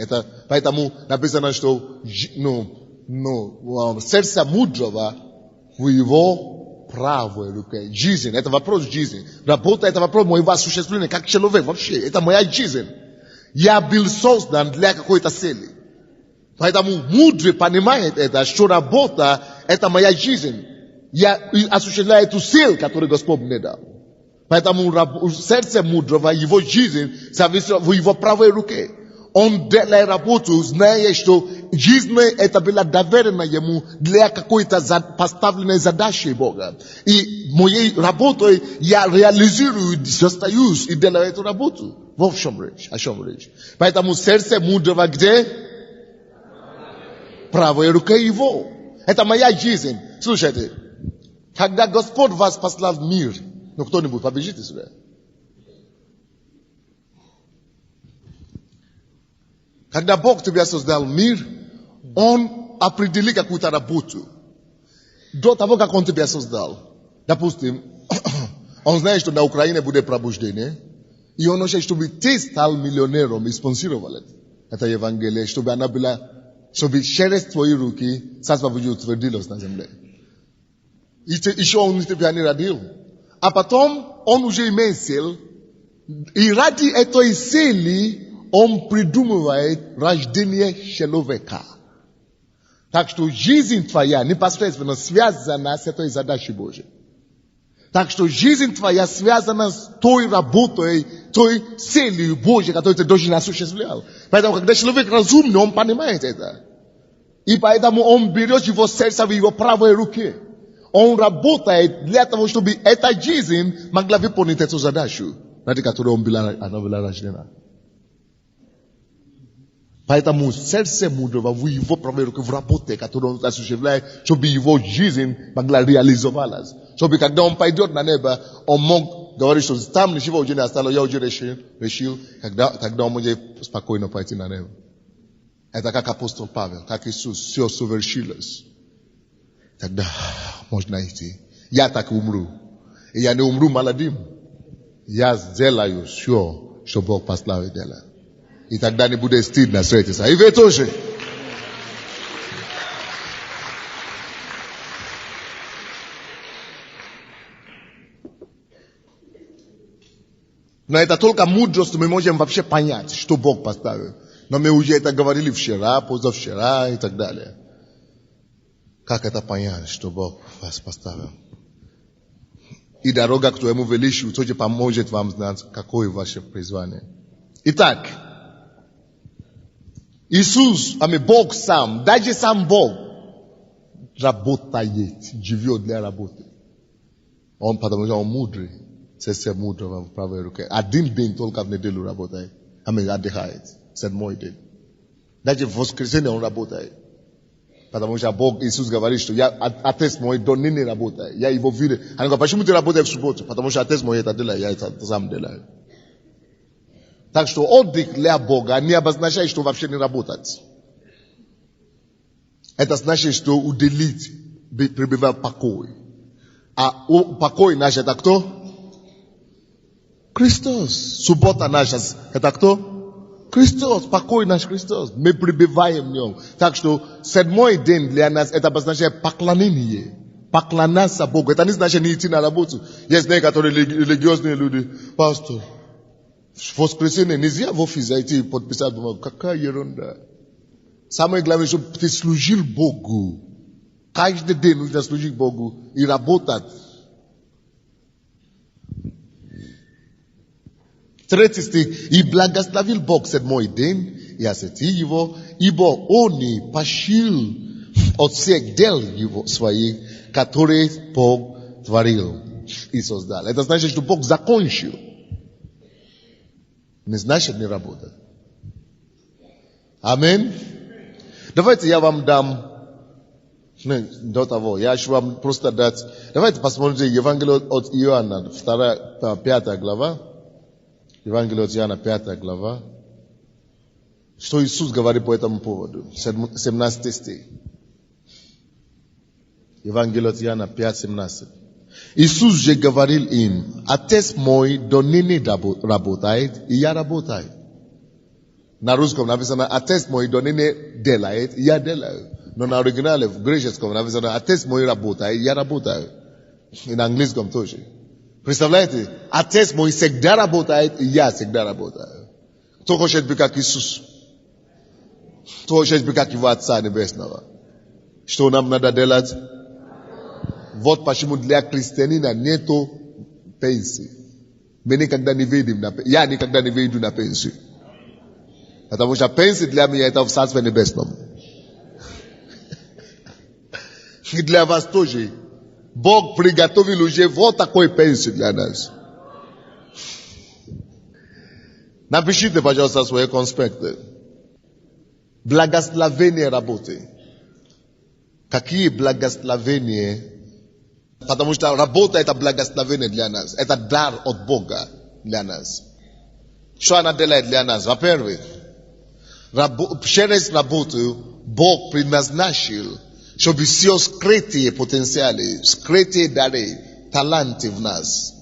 Поэтому написано, что сердце мудрого в его правой руке. Жизнь, это вопрос жизни. Работа, это вопрос моего осуществления как человек вообще. Это моя жизнь. Я был создан для какой-то цели. Поэтому мудрый понимает это, что работа, это моя жизнь. Я осуществляю эту цель, которую Господь мне дал. Поэтому сердце мудрого, его жизнь, зависит в его правой руке. Он делает работу, зная, что жизнь это была доверена ему для какой-то поставленной задачи Бога. И моей работой я реализирую, остаюсь и делаю эту работу. В чем речь? О чем речь? Поэтому сердце мудрого где? Правой руке его. Это моя жизнь. Слушайте, когда Господь вас послал в мир, ну кто-нибудь побежите сюда. Когда Бог тебя создал мир, Он определил какую-то работу. До того, как Он тебя создал. Допустим, Он знает, что на Украине будет пробуждение. И Он хочет, чтобы ты стал миллионером и спонсировал это Евангелие, чтобы она была, чтобы через твои руки Царство Божье утвердилось на земле. И еще Он тебя не родил. А потом Он уже имеет цель. И ради этой цели Он придумывает рождение человека. Так что жизнь твоя непосредственно связана с этой задачей Божьей. Так что жизнь твоя связана с той работой, той целью Божьей, которую ты должен осуществлять. Поэтому, когда человек разумный, он понимает это. И поэтому он берет его сердце в его правой руке. Он работает для того, чтобы эта жизнь могла выполнить эту задачу, ради которой она была рождена. Поэтому сердце мудрого в его правой руке в работе, которую он осуществляет, чтобы его жизнь могла реализовалась. Чтобы когда он пойдет на небо, он мог говорить, что там ничего уже не осталось, я уже решил, тогда он может спокойно пойти на небо. Это как апостол Павел, как Иисус, все совершилось. Тогда можно идти. Я так умру. И я не умру молодым. Я сделаю все, что Бог послал делать. И тогда не будет стыдно встретиться. И вы тоже. Но это только мудрость, мы можем вообще понять, что Бог поставил. Но мы уже это говорили вчера, позавчера и так далее. Как это понять, что Бог вас поставил? И дорога к твоему величию тоже поможет вам знать, какое ваше призвание. Итак, Иисус, Бог сам, даже сам Бог, работает, живет для работы. Он, потому что он мудрый, сердце мудрого в правой руке. Один день только в неделю работает. Отдыхает. 7-й день. Даже в воскресенье он работает. Потому что Бог, Иисус говорит, что я отец мой до ныне работает. Я его видел. Он говорит, почему ты работаешь в субботу? Потому что отец мой это делает, я это сам делаю. Так что отдых для Бога не обозначает, что вообще не работать. Это значит, что уделить, пребывать в покое. А покой наш это кто? Христос. Суббота наша это кто? Христос. Покой наш Христос. Мы пребываем в нем. Так что 7-й день для нас это обозначает поклонение. Поклоняться Богу. Это не значит не идти на работу. Есть некоторые религиозные люди. Пастор, в воскресенье нельзя в офис зайти и подписать бумагу. Какая ерунда. Самое главное, чтобы ты служил Богу. Каждый день нужно служить Богу и работать. 3 стих. И благословил Бог 7-й день и осветил его, ибо он не пошил от всех дел его своих, которые Бог творил и создал. Это значит, что Бог закончил. Не значит не работать. Аминь. Давайте я вам дам. До того, я хочу вам просто дать. Давайте посмотрите Евангелие от Иоанна, 5 глава. Евангелие от Иоанна, 5 глава. Что Иисус говорит по этому поводу? 17 стих. Евангелие от Иоанна 5, 17. Иисус же говорил им, отец мой до ныне работает, и я работаю. На русском написано, отец мой до ныне делает, и я делаю. Но на оригинале в греческом написано, отец мой работает, и я работаю. И на английском тоже. Представляете? Отец мой всегда работает, и я всегда работаю. Кто хочет быть как Иисус? Кто хочет быть как его Отца Небесного? Что нам надо делать? Вот почему для христианина нету пенсии. Мы никогда не выйдем на пенсию. Я никогда не выйду на пенсию. Потому что пенсия для меня это в Царстве Небесном. И для вас тоже. Бог приготовил уже вот такой пенсию для нас. Напишите, пожалуйста, свои конспекты. Благословение работы. Какие благословения? Потому что работа это благословение для нас. Это дар от Бога для нас. Что она делает для нас? Во-первых, через работу Бог предназначил, чтобы все скрытые потенциалы, скрытые дары, таланты в нас.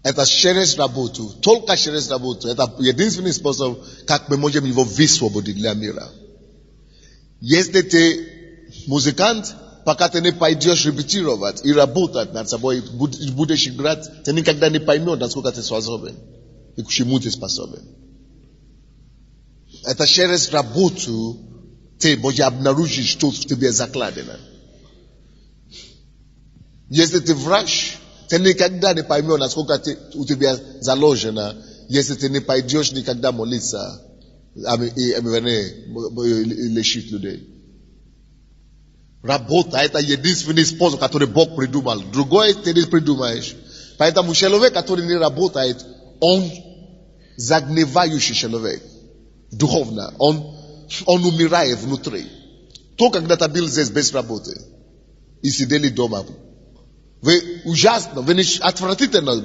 Это через работу, только через работу. Это единственный способ, как мы можем его высвободить для мира. Если ты музыкант, пока ты не пойдешь репетировать и работать над собой, будешь играть, ты никогда не поймешь, насколько ты способен и к чему ты способен. Это через работу ты можешь обнаружить, что в тебе закладено. Если ты врач, ты никогда не поймешь, насколько у тебя заложено, если ты не пойдешь никогда молиться и лечить людей. Работа – это единственный способ, который Бог придумал. Другой ты не придумаешь. Поэтому человек, который не работает, он загнивающий человек. Духовно. Он умирает внутри. То когда-то был здесь без работы. И сидели дома. Вы ужасно, вы отвратительно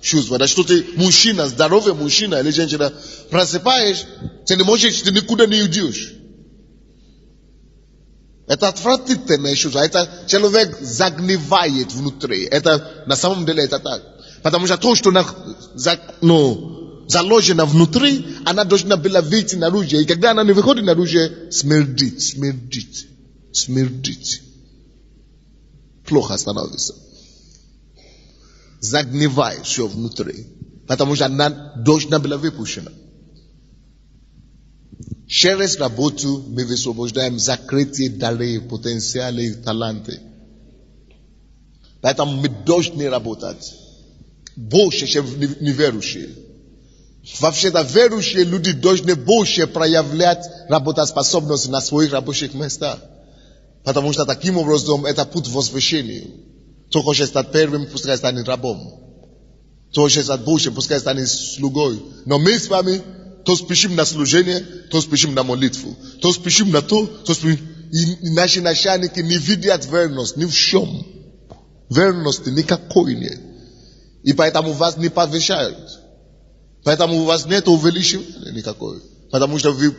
чувствуете, что ты мужчина, здоровый мужчина или женщина, просыпаешь, ты не можешь, ты никуда не уйдешь. Это отвратительное чувство. Это человек загнивает внутри. Это на самом деле это так. Потому что то, что заложено внутри, она должна была выйти наружу. И когда она не выходит наружу, смердит. Плохо становится. Загнивает все внутри. Потому что должна была выпущена. Через работу мы высвобождаем закрытые дары, потенциалы, таланты. Поэтому мы должны работать. Больше, чем неверующие. Вообще-то верующие люди должны больше проявлять работоспособность на своих рабочих местах. Потому что таким образом это путь к возвышению. Кто хочет стать первым, пускай станет рабом. Кто хочет стать большим, пускай станет слугой. Но мы с вами то спешим на служение, то спешим на молитву. То спешим на то спешим. И наши начальники не видят верность ни в чем. Верности никакой нет. И поэтому вас не повышают. Поэтому у вас нет увеличения никакой. Потому что вы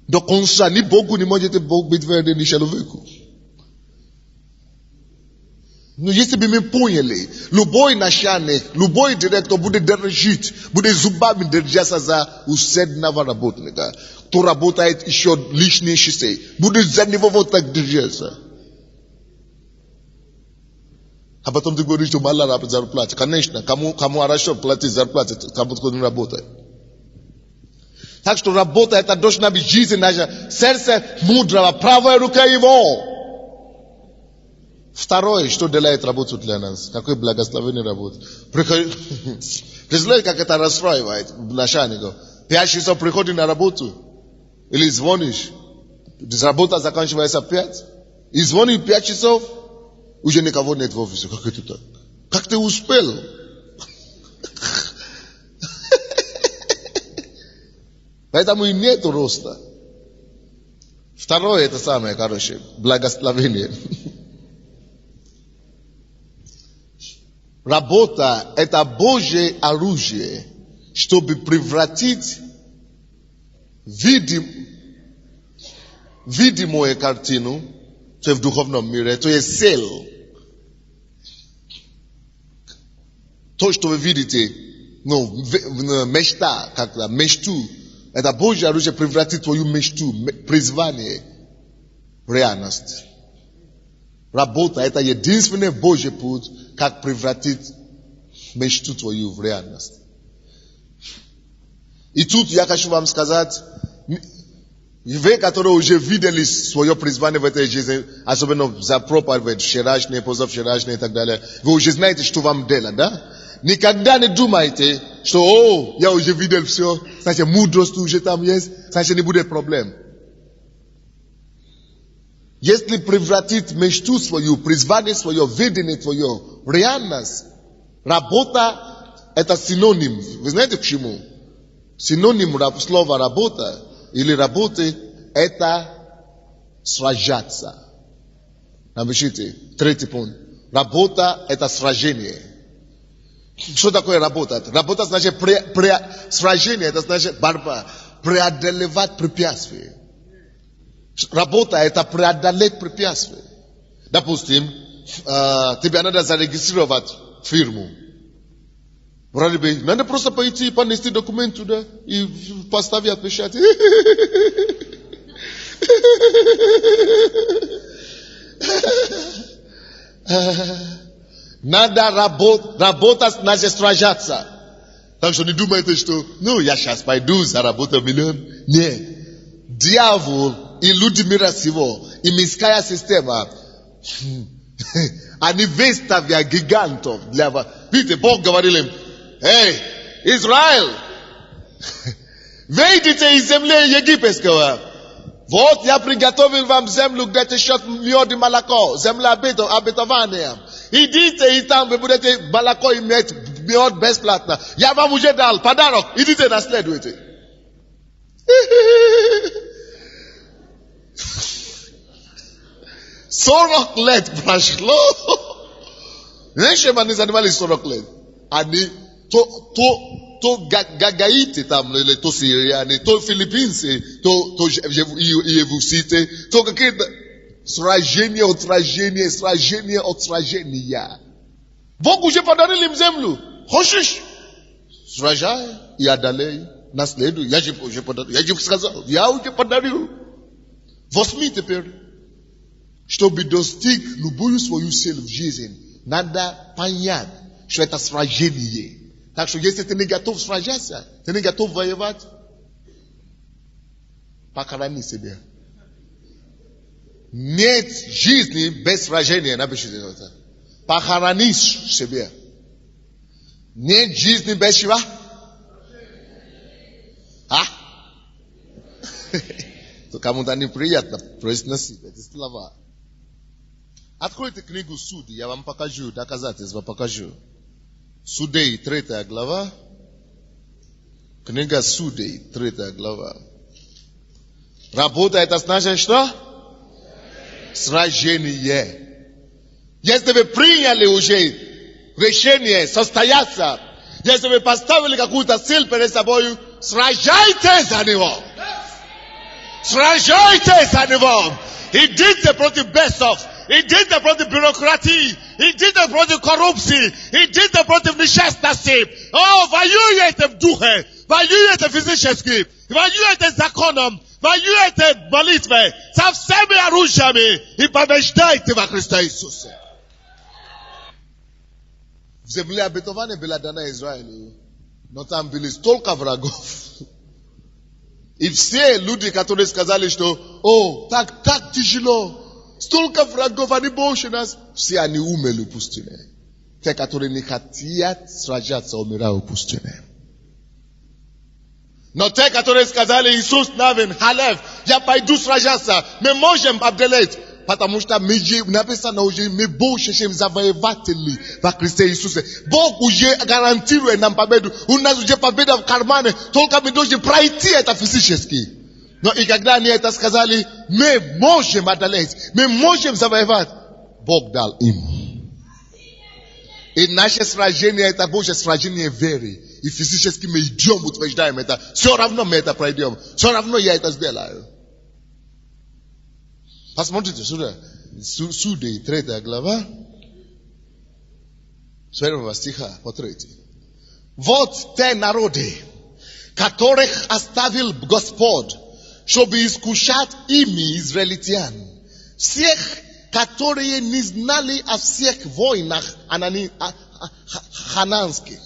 до конца ни Богу не можете быть верны, ни человеку. Но если бы мы поняли, любой начальник, любой директор будет держать, будет зубами держаться за усердного работника, кто работает еще лишние часы, будет за него вот так держаться. А потом ты говоришь, что мало зарплаты. Конечно, кому хорошо платить зарплату, кому-то не работает. Так что работа это должна быть жизнь наша. Сердце мудрого, правая рука его. Второе, что делает работу для нас. Какое благословение работы. Представляете, как это расстраивает начальников. 5 часов приходишь на работу. Или звонишь. Работа заканчивается в 5. И звонишь 5 часов. Уже никого нет в офисе. Как это так? Как ты успел? Поэтому и нет роста. Второе, это самое, благословение. Работа – это Божье оружие, чтобы превратить видимую картину, то есть в духовном мире, то есть сел. То, что вы видите, мечта, мечту, это Божье оружие превратить твою мечту, призвание в реальность. Работа – это единственный Божий путь, как превратить мечту твою в реальность. И тут я хочу вам сказать, вы, которые уже видели свое призвание в этой жизни, особенно за проповедь вчерашней, позавчерашней и так далее, вы уже знаете, что вам делать, да? Никогда не думайте, что, я уже видел все, значит, мудрость уже там есть, значит, не будет проблем. Если превратить мечту свою, призвание свое, видение твое в реальность, работа – это синоним. Вы знаете почему? Синоним слова «работа» или «работы» – это сражаться. Напишите, 3-й пункт. Работа – это сражение. Что такое работа? Работа значит сражение, это значит борьба, преодолевать препятствия. Работа – это преодолеть препятствия. Допустим, тебе надо зарегистрировать фирму. Вроде бы, надо просто пойти и понести документ туда и поставить печать. Надо работать, значит сражаться. Так что не думайте, что, я сейчас пойду заработаю миллион. Нет. Дьявол и люди мира сего, и мирская система, они выставят гигантов для вас. Видите, Бог говорил им, Израиль, выйдите из земли египетского. Вот я приготовил вам землю, где течет мед и молоко, земля обетования. Идите и там вы будете молоко иметь, мед бесплатно. Я вам уже дал подарок, идите наследуйте. 40 лет прошло. Знаешь, чем они занимались 40 лет? Они то гагаиты там, или то сирияне, то филиппинцы, то евуситы, то какие-то сражения от сражения. Бог уже подарил им землю. Хочешь? Сражай и одолей. Наследуй. Я же сказал, я уже подарил. Возьми теперь. Чтобы достиг любую свою цель в жизни, надо понять, что это сражение. Так что если ты не готов сражаться, ты не готов воевать, похорони себя. Нет жизни без сражения, напишите это. Похоронишь себе. Нет жизни без чего? То кому-то неприятно произносить эти слова. Откройте книгу Суд, я вам покажу, доказательства покажу. Судей, 3 глава. Книга Судей, 3 глава. Работа это значит что? Сражение. Если вы приняли уже решение состояться, если вы поставили какую-то цель перед собой, сражайтесь за него. Сражайтесь за него. Идите против бесов. Идите против бюрократии. Идите против коррупции. Идите против несчастности. Воюйте в духе. Воюйте физически. Воюйте законом. Воюйте молитвой. Со всеми оружиями. И побеждайте во Христа Иисусе. В земле обетованной была дана Израилю. Но там были столько врагов. И все люди, которые сказали, что, так тяжело, столько врагов, они больше нас, все они умерли в пустыне. Те, которые не хотят сражаться, умирают в пустыне. Но те, которые сказали, Иисус Навин, Халев, я пойду сражаться, мы можем обделать. Потому что написано уже, мы больше, чем завоеватели во Христе Иисусе. Бог уже гарантирует нам победу. У нас уже победа в кармане. Только мы должны пройти это физически. Но и когда они это сказали, мы можем одолеть, мы можем завоевать. Бог дал им. И наше сражение это больше сражение веры. И физически мы идем, утверждаем это. Все равно мы это пройдем. Все равно я это сделаю. Посмотрите сюда. Судей, 3 глава, с 1 стиха по 3. Вот те народы, которых оставил Господь, чтобы искушать ими израильтян. Всех, которые не знали о всех войнах хананских.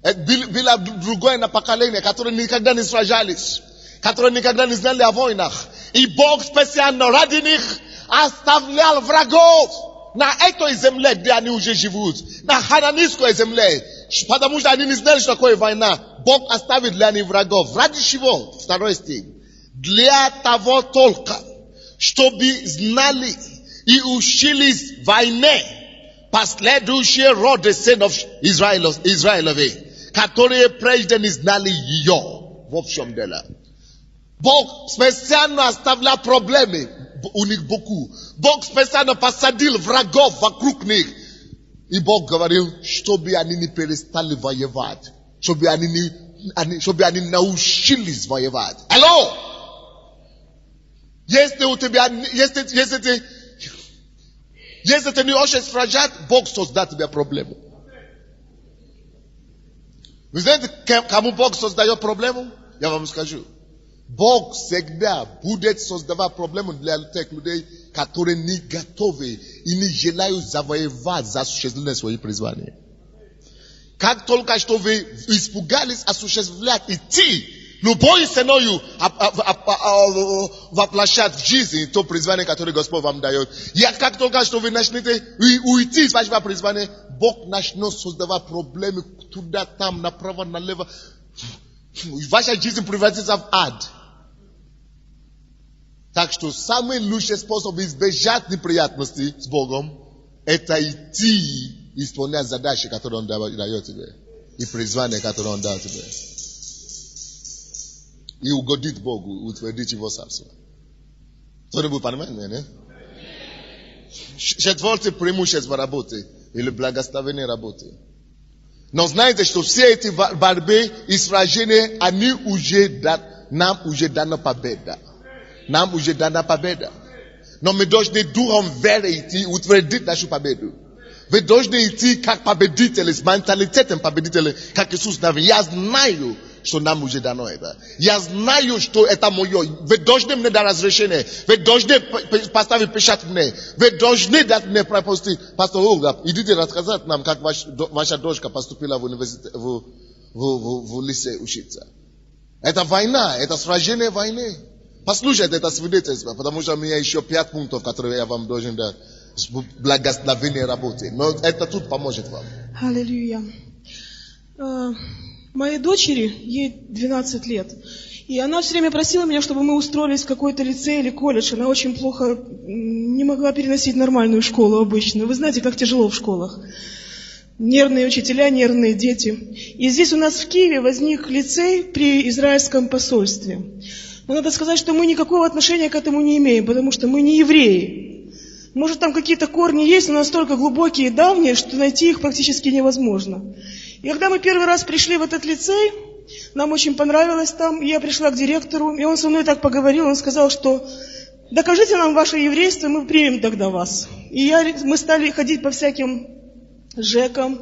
Было другое поколение, которые никогда не сражались, которые никогда не знали о войнах. И Бог специально ради них оставлял врагов на этой земле, где они уже живут. На хананийской земле. Потому что они не знали, что такое война. Бог оставил для них врагов. Ради чего? 2 стих. Для того только, чтобы знали и учились войне последующие роды сынов Израилевых, которые прежде не знали ее. В общем дело. Бог специально оставлял проблемы у них beaucoup. Бог специально посадил врагов вокруг них. И Бог говорил, чтобы они не перестали воевать. Чтобы они научились воевать. Алло! Если у тебя, если ты не хочешь сражать, Бог создаст тебе проблему. Вы знаете, кому Бог создает проблему? Я вам скажу. Бог всегда будет создавать проблемы для тех людей, которые не готовы и не желают завоевать за осуществление своих призваний. Как только что вы испугались осуществлять идти, любой сценарий воплощать в жизнь то призвание, которое Господь вам дает. И как только что вы начнете уйти из вашего призвания, Бог начнет создавать проблемы туда, там, направо, налево. Ваша жизнь превратится в ад. Так что самый лучший способ избежать неприятностей с Богом, это идти исполнять задачи, которые Он дает тебе. И призвание, которое Он дал тебе. И угодить Богу, утвердить Его царство. Кто-нибудь понимает меня? Четвертое преимущество работы или благословение работы. Но знаете, что все эти борьбы и сражения, нам уже дана победа. Нам уже дана победа. Но мы должны духом веры идти, утвердить нашу победу. Вы должны идти как победители, с менталитетом победителей, как Иисус Навин. Я знаю, что нам уже дано это. Я знаю, что это мое. Вы должны мне дать разрешение. Вы должны поставить печать мне. Вы должны дать мне пропустить. Пастор Олга, идите рассказать нам, как ваша дочка поступила в университет, в лице учиться. Это война, это сражение войны. Послушайте это свидетельство, потому что у меня еще 5 пунктов, которые я вам должен дать. Благословение работы. Но это тут поможет вам. Аллилуйя. Моей дочери, ей 12 лет. И она все время просила меня, чтобы мы устроились в какой-то лицей или колледж. Она очень плохо не могла переносить нормальную школу обычно. Вы знаете, как тяжело в школах. Нервные учителя, нервные дети. И здесь у нас в Киеве возник лицей при израильском посольстве. Но надо сказать, что мы никакого отношения к этому не имеем, потому что мы не евреи. Может, там какие-то корни есть, но настолько глубокие и давние, что найти их практически невозможно. И когда мы первый раз пришли в этот лицей, нам очень понравилось там, и я пришла к директору, и он со мной так поговорил, он сказал, что докажите нам ваше еврейство, мы примем тогда вас. И мы стали ходить по всяким ЖЭКам,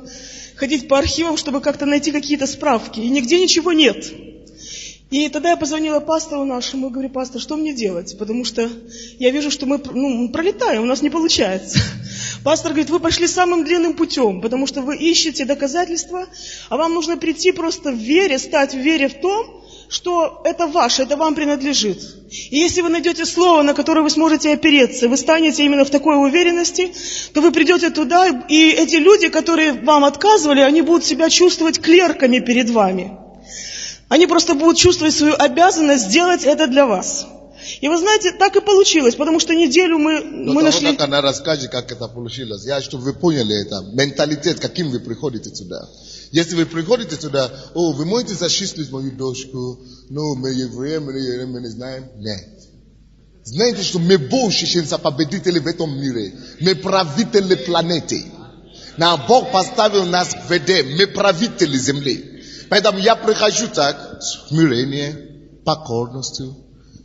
ходить по архивам, чтобы как-то найти какие-то справки, и нигде ничего нет. И тогда я позвонила пастору нашему, и говорю: пастор, что мне делать? Потому что я вижу, что мы пролетаем, у нас не получается. Пастор говорит: вы пошли самым длинным путем, потому что вы ищете доказательства, а вам нужно прийти просто в вере, стать в вере в том, что это ваше, это вам принадлежит. И если вы найдете слово, на которое вы сможете опереться, вы станете именно в такой уверенности, то вы придете туда, и эти люди, которые вам отказывали, они будут себя чувствовать клерками перед вами. Они просто будут чувствовать свою обязанность сделать это для вас. И вы знаете, так и получилось, потому что неделю мы нашли... Как она расскажет, как это получилось. Я, чтобы вы поняли это, менталитет, каким вы приходите сюда. Если вы приходите сюда, вы можете зачислить мою дочку, мы евреи, мы не знаем. Нет. Знаете, что мы больше, чем победители в этом мире. Мы правители планеты. Бог поставил нас в веде, мы правители земли. Поэтому я прихожу так, смирение, покорностью.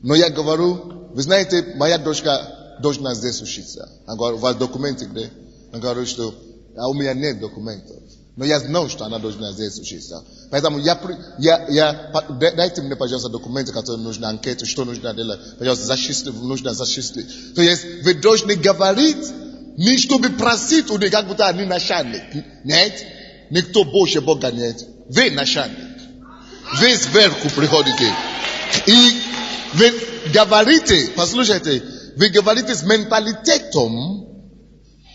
Но я говорю, вы знаете, моя дочка должна здесь учиться. Я говорю: у вас документы где? Я говорю, что у меня нет документов. Но я знаю, что она должна здесь учиться. Поэтому дайте мне, пожалуйста, документы, которые нужны, анкету, что нужно делать. Пожалуйста, нужно зачислить. То есть вы должны говорить, не чтобы просить у них, как будто они начальник. Нет, никто больше Бога нет. Вы начальник. Вы сверху приходите. И вы говорите, послушайте, вы говорите с менталитетом,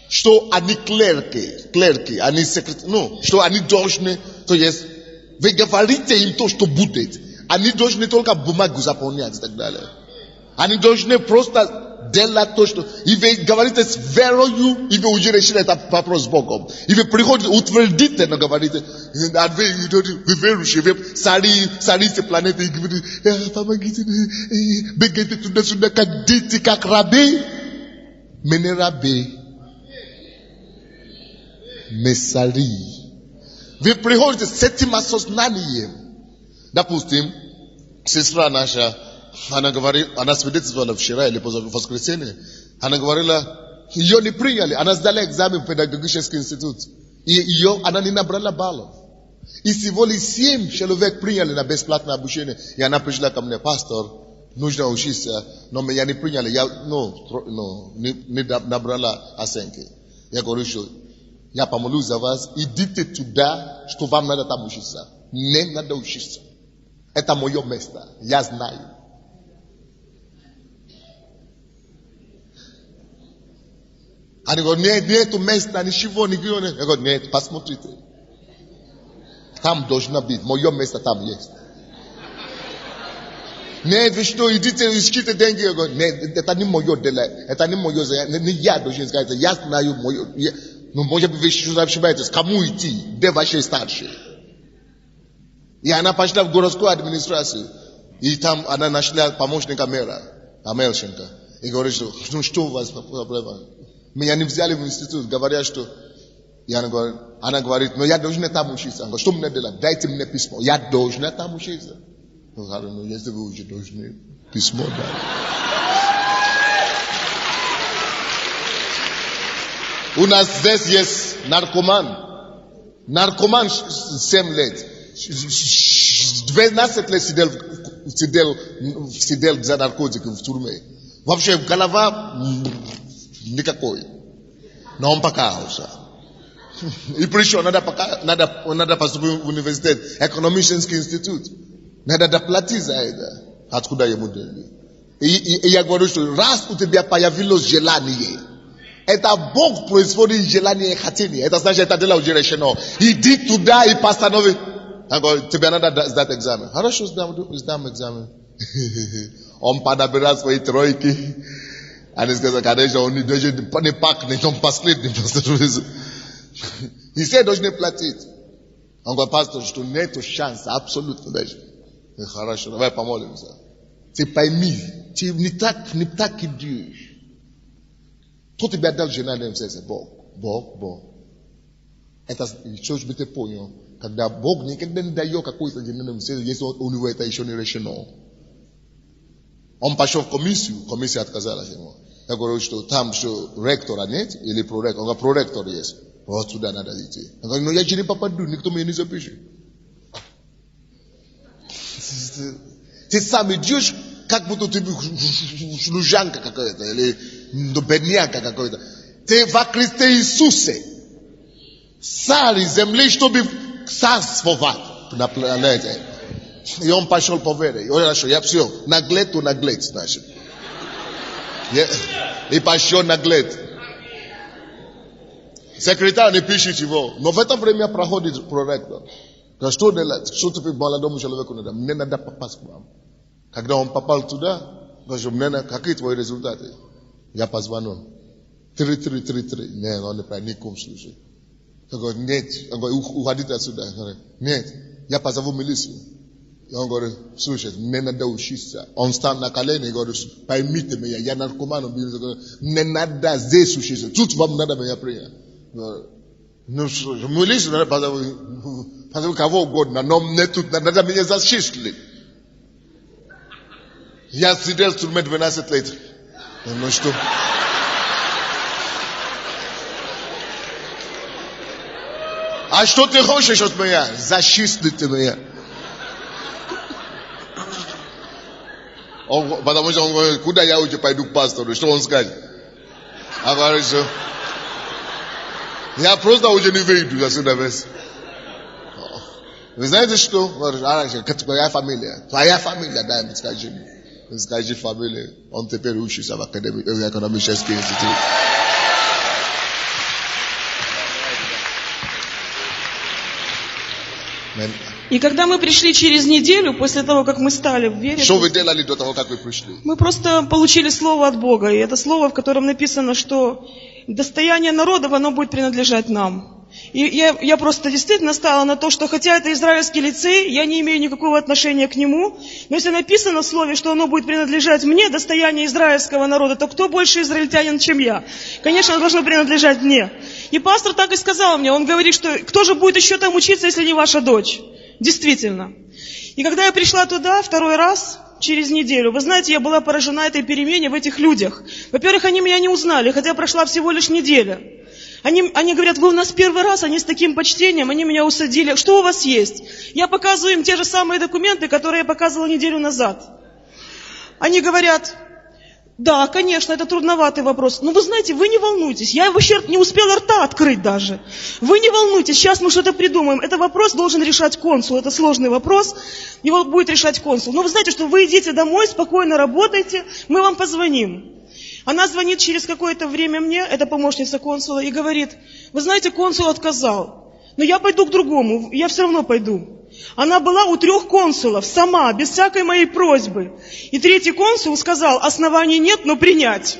что они клерки, они секретари, что они должны, то есть, вы говорите им то, что будет. Они должны только бумагу заполнять и так далее. Они должны просто делать то, что... И вы говорите с верою, и вы уже решили этот вопрос с Богом. И вы приходите, утвердите, но говорите, вы верующие, вы царите планеты, и говорите, помогите, бегите туда-сюда, как дети, как раби. Мы не раби. Мы цари. Вы приходите с этим осознанием. Допустим, сестра наша, она свидетельствовала вчера или в воскресенье. Она говорила, ее не приняли. Она сдала экзамен в педагогический институт. И она не набрала баллов. И всего лишь 7 человек приняли на бесплатное обучение. И она пришла ко мне: пастор, нужно учиться. Но меня не приняли. Я не набрала оценки. Я говорю, что я помолюсь за вас. Идите туда, что вам надо там учиться. Не надо учиться. Это мое место. Я знаю. Они говорят: нету места, ничего не говорят. Я говорю: нет, посмотрите. Там должно быть. Мое место там есть. Нет, вы что, идите, ищите деньги. Я говорю: нет, это не мое дело. Это не мое. Не я должен сказать. Я знаю мое. Ну, может быть, вы что ошибаетесь. Кому идти? Где ваши старшие? И она пошла в городскую администрацию. И там она нашла помощника мэра, Амельченко. И говорит, что у вас проблема? Меня не взяли в институт, говорят, что... И она говорит, но я должна там учиться. Она говорит: что мне делать? Дайте мне письмо. Я должна там учиться. Я говорю: ну, если вы уже должны письмо дать. У нас здесь есть наркоман. Наркоман 7 лет. 12 лет сидел за наркотики в тюрьме. Вообще голова никакой. Но он покаялся. И пришел, надо поступить в университет, экономический институт. Надо доплатить за это. Откуда ему дали? И я говорю, что раз у тебя появилось желание, это Бог производит желание и хотение. Это значит, это дело уже решено. Иди туда и постанови. Я говорю, тебе надо сдать экзамен. Хорошо, сдам экзамен. Он подобрал свои тройки. Они сказали, конечно, он не пахнет, он последний. И все должны платить. Он говорит, пастор, что нет шанса, абсолютно даже. Хорошо, давай помолимся. Ты пойми, ты не так идешь. Кто тебя дал желание в сердце? Бог. Это что бы ты понял? Когда Бог никогда не дает какое-то желание в сердце, если у него это еще не решено. Он пошел в комиссия отказалась ему. Я говорю, что там что ректора нет или проректор? Он говорит, проректор есть. Вот сюда надо идти. Я говорю, но я же не попаду, никто меня не запишет. Ты сам идешь, как будто ты служанка какая-то, или бедняка какой-то. Ты во Христе Иисусе. Царь земли, чтобы царствовать на планете. И он пошел по вере. Я все, наглед, значит. И пошел наглед. Секретарь не пишет его. Но в это время проходит проректор. Что теперь молодому человеку надо? Мне надо попасть к вам. Когда он попал туда, какие твои результаты? Я позвонил. 3. Нет, он не правильно, никому слушает. Я говорю, нет. Он говорит, уходите отсюда. Я говорю, нет. Я позову милицию. И он говорит, слушай, мне надо учиться. Он встал на колени и говорит, поймите меня, я наркоман. Мне надо здесь учиться. Тут вам надо меня принять. Ну, милицию надо позову кого угодно, но мне тут надо меня зачислить. Я сидел в тюрьме 12 лет. Ну что? А что ты хочешь от меня? Зачислите меня. Потому что он говорит, куда я уже пойду к пастору? Что он скажет? А говорит, что я просто уже не выйду отсюда весь. Вы знаете что? Твоя фамилия, дай мне скажи мне. Скажи фамилия, он теперь учится в экономический институт. И когда мы пришли через неделю, после того, как мы стали в вере, что вы делали до того, как вы пришли? Мы просто получили слово от Бога. И это слово, в котором написано, что достояние народов, оно будет принадлежать нам. И я просто действительно стала на то, что хотя это израильский лицей, я не имею никакого отношения к нему, но если написано в слове, что оно будет принадлежать мне, достояние израильского народа, то кто больше израильтянин, чем я? Конечно, оно должно принадлежать мне. И пастор так и сказал мне, он говорит, что кто же будет еще там учиться, если не ваша дочь? Действительно. И когда я пришла туда второй раз, через неделю, вы знаете, я была поражена этой перемене в этих людях. Во-первых, они меня не узнали, хотя прошла всего лишь неделя. Они говорят, вы у нас первый раз, они с таким почтением, они меня усадили. Что у вас есть? Я показываю им те же самые документы, которые я показывала неделю назад. Они говорят, да, конечно, это трудноватый вопрос. Но вы знаете, вы не волнуйтесь, я вообще не успела рта открыть даже. Вы не волнуйтесь, сейчас мы что-то придумаем. Этот вопрос должен решать консул, это сложный вопрос, его будет решать консул. Но вы знаете, что вы идите домой, спокойно работайте, мы вам позвоним. Она звонит через какое-то время мне, это помощница консула, и говорит, вы знаете, консул отказал, но я пойду к другому, я все равно пойду. Она была у 3 консулов, сама, без всякой моей просьбы. И 3-й консул сказал, оснований нет, но принять.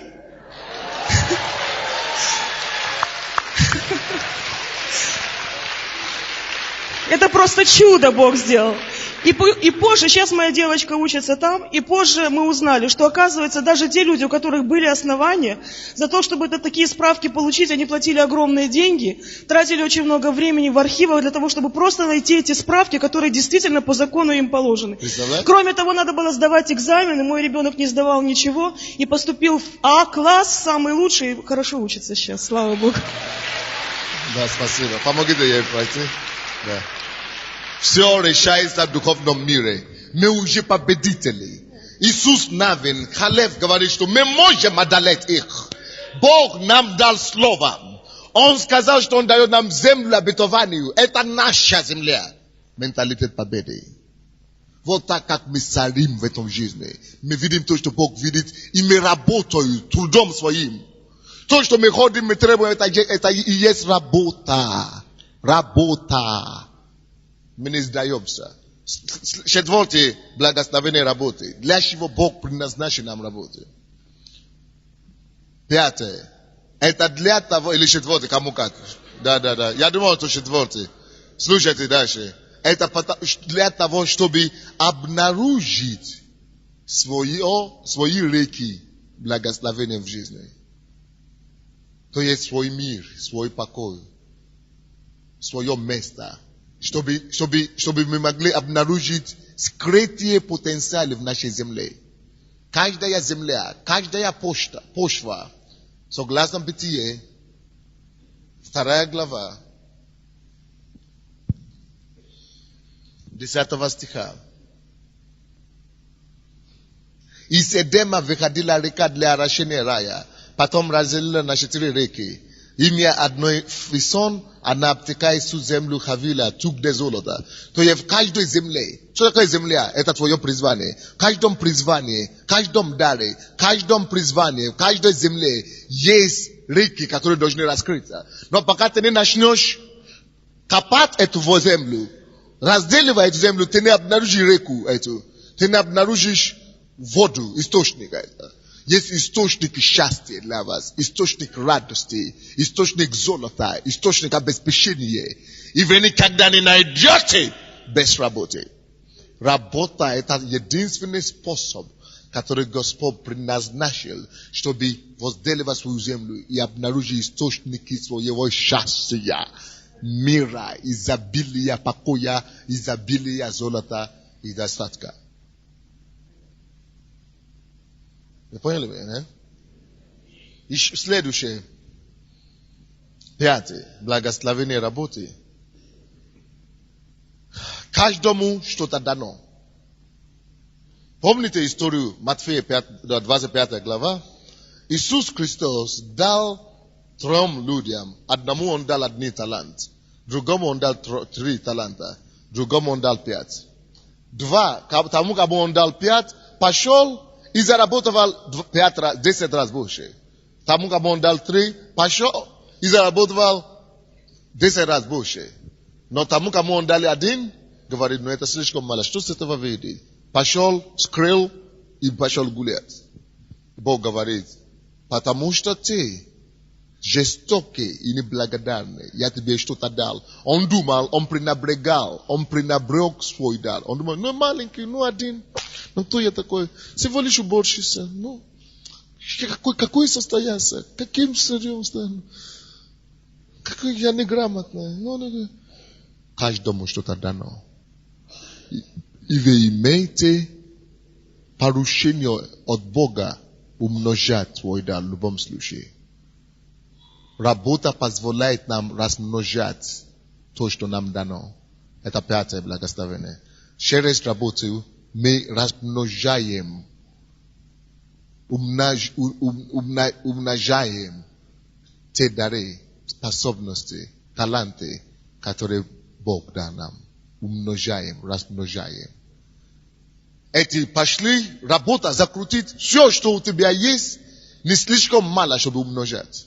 Это просто чудо Бог сделал. И позже, сейчас моя девочка учится там, и позже мы узнали, что оказывается, даже те люди, у которых были основания, за то, чтобы такие справки получить, они платили огромные деньги, тратили очень много времени в архивах для того, чтобы просто найти эти справки, которые действительно по закону им положены. Кроме того, надо было сдавать экзамены, мой ребенок не сдавал ничего, и поступил в А-класс, самый лучший, и хорошо учится сейчас, слава Богу. Да, спасибо. Помогите ей пройти. Да. Все решается в духовном мире. Мы уже победители. Иисус Навин, Халев говорит, что мы можем одолеть их. Бог нам дал слово. Он сказал, что Он дает нам землю обетованию. Это наша земля. Менталитет победы. Вот так, как мы царим в этом жизни. Мы видим то, что Бог видит, и мы работаем трудом своим. То, что мы ходим, мы требуем, это и есть работа. Работа. Мы не сдаемся. Четвертое, благословение работы. Для чего Бог предназначил нам работу. Пятое. Это для того, или четвертое, кому как. Да. Я думал, что четвертое. Слушайте дальше. Это для того, чтобы обнаружить свои реки благословения в жизни. То есть свой мир, свой покой, свое место. Чтобы мы могли обнаружить скрытые потенциалы в нашей земле. Каждая земля, каждая почва, согласно Бытие, 2 глава, 10 стиха. Из Эдема выходила река для орошения рая, потом разделила на 4 реки. Имя одной Фисон, она обтекает всю землю Хавила, тук де золота. То есть в каждой земле, что такое земля? Это твое призвание. В каждом призвании, в каждом даре, в каждом призвании, в каждой земле есть реки, которые должны раскрыться. Но пока ты не начнешь копать эту землю, разделивая эту землю, ты не обнаружишь реку эту. Ты не обнаружишь воду, источник это. Есть источник счастья для вас, источник радости, источник золота, источник обеспечения. И вы никогда не найдете без работы. Работа – это единственный способ, который Господь предназначил, чтобы возделывать свою землю и обнаружить источники своего счастья, мира, изобилия покоя, изобилия золота и достатка. Вы поняли меня? И следующее. 5. Благословение работы. Каждому что-то дано. Помните историю Матфея 25 глава? Иисус Христос дал 3 людям. Одному Он дал 1 талант. Другому Он дал 3 таланта. Другому Он дал 5. 2. Тому, кому Он дал 5, пошел и заработал 10 раз больше. Тому, кому Он дал 3, пошел и заработал 10 раз больше. Но тому, кому Он дал 1, говорит, ну это слишком мало. Что с этого выйдет? Пошел, скрыл и пошел гулять. Бог говорит, потому что ты жестокий и неблагодарный, я тебе что-то дал. Он думал, он пренебрег свой дар. Он думал, ну маленький, ну 1. Ну кто я такой? Всего лишь уборщица. Ну, какое состояние? Каким серьезным? Какой я неграмотный. Ну, каждому что-то дано. И вы имеете поручение от Бога умножать свой дар в любом случае. Работа позволяет нам размножать то, что нам дано. Это 5 благословение. Через работу мы размножаем, умножаем те дары, способности, таланты, которые Бог дал нам. Умножаем, размножаем. Эти пошли, работа, закрутить все, что у тебя есть, не слишком мало, чтобы умножать.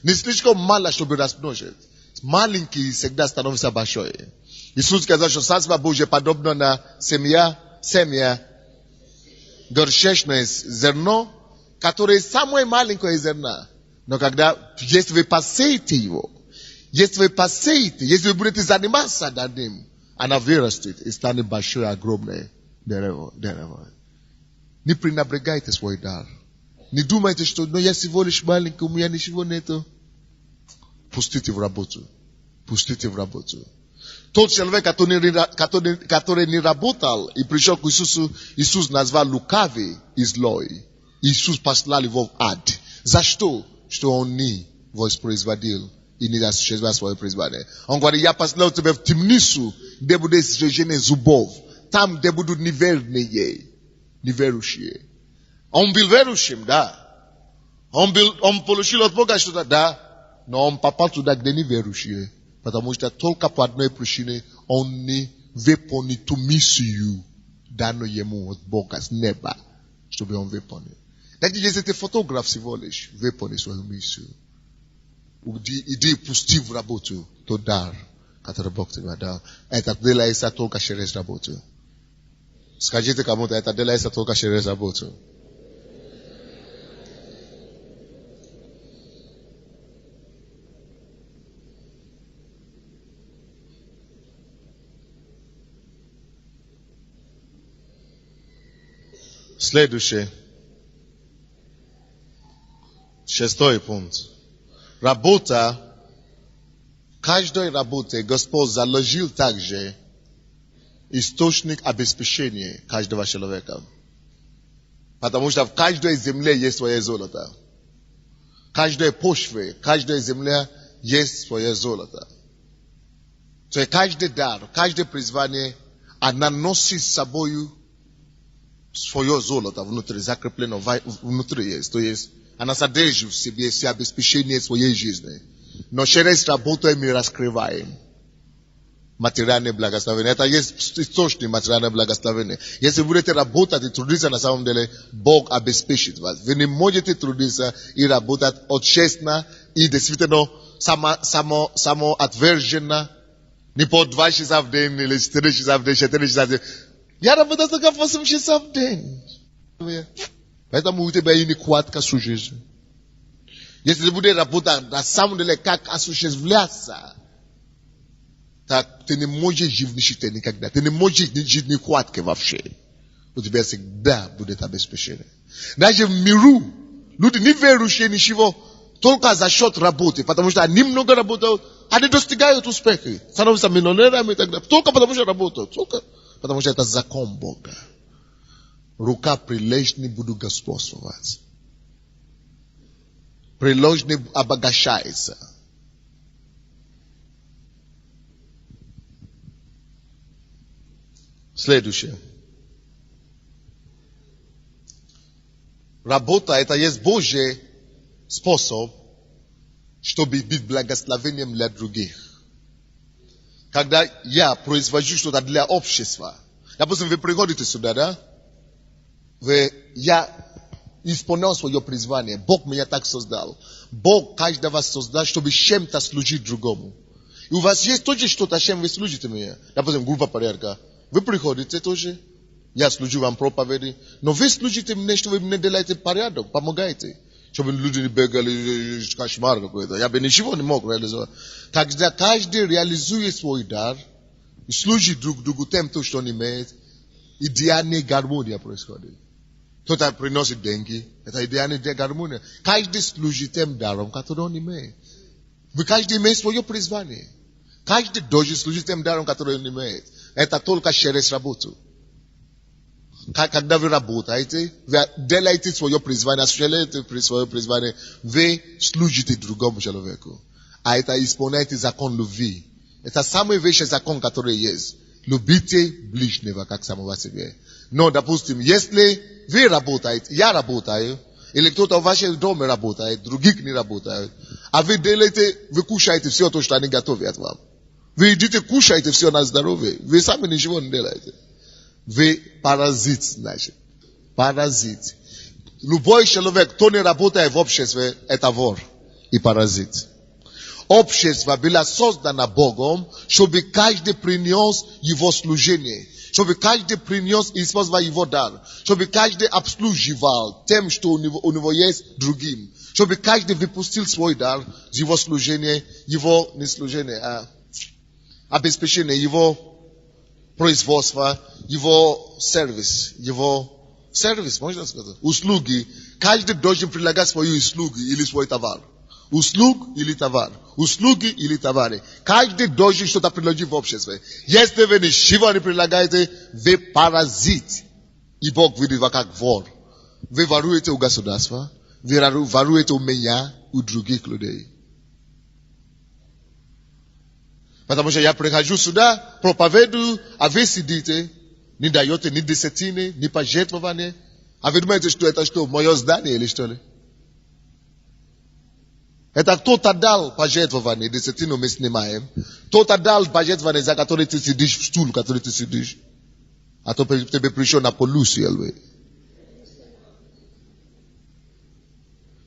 Не слишком мало, чтобы размножить. Маленький всегда становится большой. Иисус сказал, что Царство Божье подобно на семя горчичное зерно, которое самое маленькое зерно. Но если вы посеете его, если вы будете заниматься над ним, она вырастет и станет большое, огромное дерево. Не пренебрегайте свой дар. Не думайте, что я всего лишь маленький, у меня ничего нету. Пустите в работу. Тот человек, который не работал и пришел к Иисусу, Иисус назвал лукавый и злой. Иисус послал его в ад. За что? Что он не воспроизводил и не осуществляет свое призвание. Он говорит, я послал тебя в темницу, где будет сжижение зубов. Там, где будут неверные, неверующие. Он был верующим, да. Он получил от Бога что-то, да. Но он попал туда, где неверующие. Потому что только по одной причине он не выполнит ту миссию, данную ему от Бога с неба, чтобы он выполнил. Значит, если ты фотограф всего лишь, выполни свою миссию. Иди пусти в работу тот дар, который Бог тебе дал. Это делается только через работу. Скажите кому-то, это делается только через работу. Следующий. 6-й пункт. Работа, каждой работе Господь заложил также источник обеспечения каждого человека. Потому что в каждой земле есть свое золото. В каждой почве, в каждой земле есть свое золото. То есть каждый дар, каждое призвание, она носит с собой свое золото внутри, закреплено внутри есть. То есть она содержит в себе все обеспечение своей жизни. Но через работу мы раскрываем материальное благословение. Это есть источник материального благословения. Если вы будете работать и трудиться, на самом деле Бог обеспечит вас. Вы не можете трудиться и работать честно и действительно самоотверженно. Не по 2 часа в день или 4 часа в день, 4 часа в день. Я работаю только 8 часов в день. Поэтому у тебя и нехватка жизни. Если ты будешь работать на самом деле как осуществляться, так ты не можешь жить в нищете никогда. Ты не можешь жить в нехватке вообще. У тебя всегда будет обеспечение. Даже в миру люди не верующие ничего только за счет работы, потому что они много работают, они достигают успеха, становятся миллионерами и так далее. Только потому что работают. Только потому что это закон Бога. Рука прилежной будет господствовать. Прилежный обогащается. Следующее. Работа это есть Божий способ, чтобы быть благословением для других. Когда я произвожу что-то для общества, допустим, вы приходите сюда, да? Я исполнял свое призвание. Бог меня так создал. Бог каждого создал, чтобы чем-то служить другому. И у вас есть тоже что-то, чем вы служите мне. Допустим, группа порядка. Вы приходите тоже. Я служу вам проповеди. Но вы служите мне, что вы мне делаете порядок, помогаете. Чтобы люди не бегали, кошмар какой-то. Я бы ничего не мог реализовать. Когда каждый реализует свой дар, и служит друг другу тем, что он имеет, идеальная гармония происходит. Кто-то приносит деньги, это идеальная гармония. Каждый служит тем даром, который он имеет. Каждый имеет свое призвание. Каждый должен служить тем даром, который он имеет. Это только через работу. Когда вы работаете, вы делаете свое призвание, осуществляете свое призвание, вы служите другому человеку. А это исполняете закон любви. Это самый высший закон, который есть. Любите ближнего, как самого себя. Но, допустим, если вы работаете, я работаю, или кто-то в вашем доме работает, других не работают, а вы делаете, вы кушаете все то, что они готовят вам. Вы идите, кушаете все на здоровье. Вы сами ничего не делаете. Вы паразит, значит. Паразит. Любой человек, кто не работает в обществе, это вор и паразит. Общество было создано Богом, чтобы каждый принес его служение. Чтобы каждый принес и использовал его дар. Чтобы каждый обслуживал тем, что у него есть другим. Чтобы каждый выпустил свой дар, его служение, его не служение, а обеспечение, его производство, его сервис, можно сказать, услуги. Каждый должен предлагать свои услуги или свой товар. Услуг или товар. Услуги или товары. Каждый должен что-то предложить в обществе. Если вы ничего не предлагаете, вы паразит. И Бог видит вас как вор. Вы воруете у государства. Вы воруете у меня, у других людей. Потому что я прихожу сюда, проповедую, а вы сидите, не даете ни десятины, ни пожертвования. А вы думаете, что это что, мое здание или что ли? Это кто-то дал пожертвование, десятину мы снимаем. Кто-то дал пожертвование, за который ты сидишь в стул, который ты сидишь. А то тебе пришел на полюцию.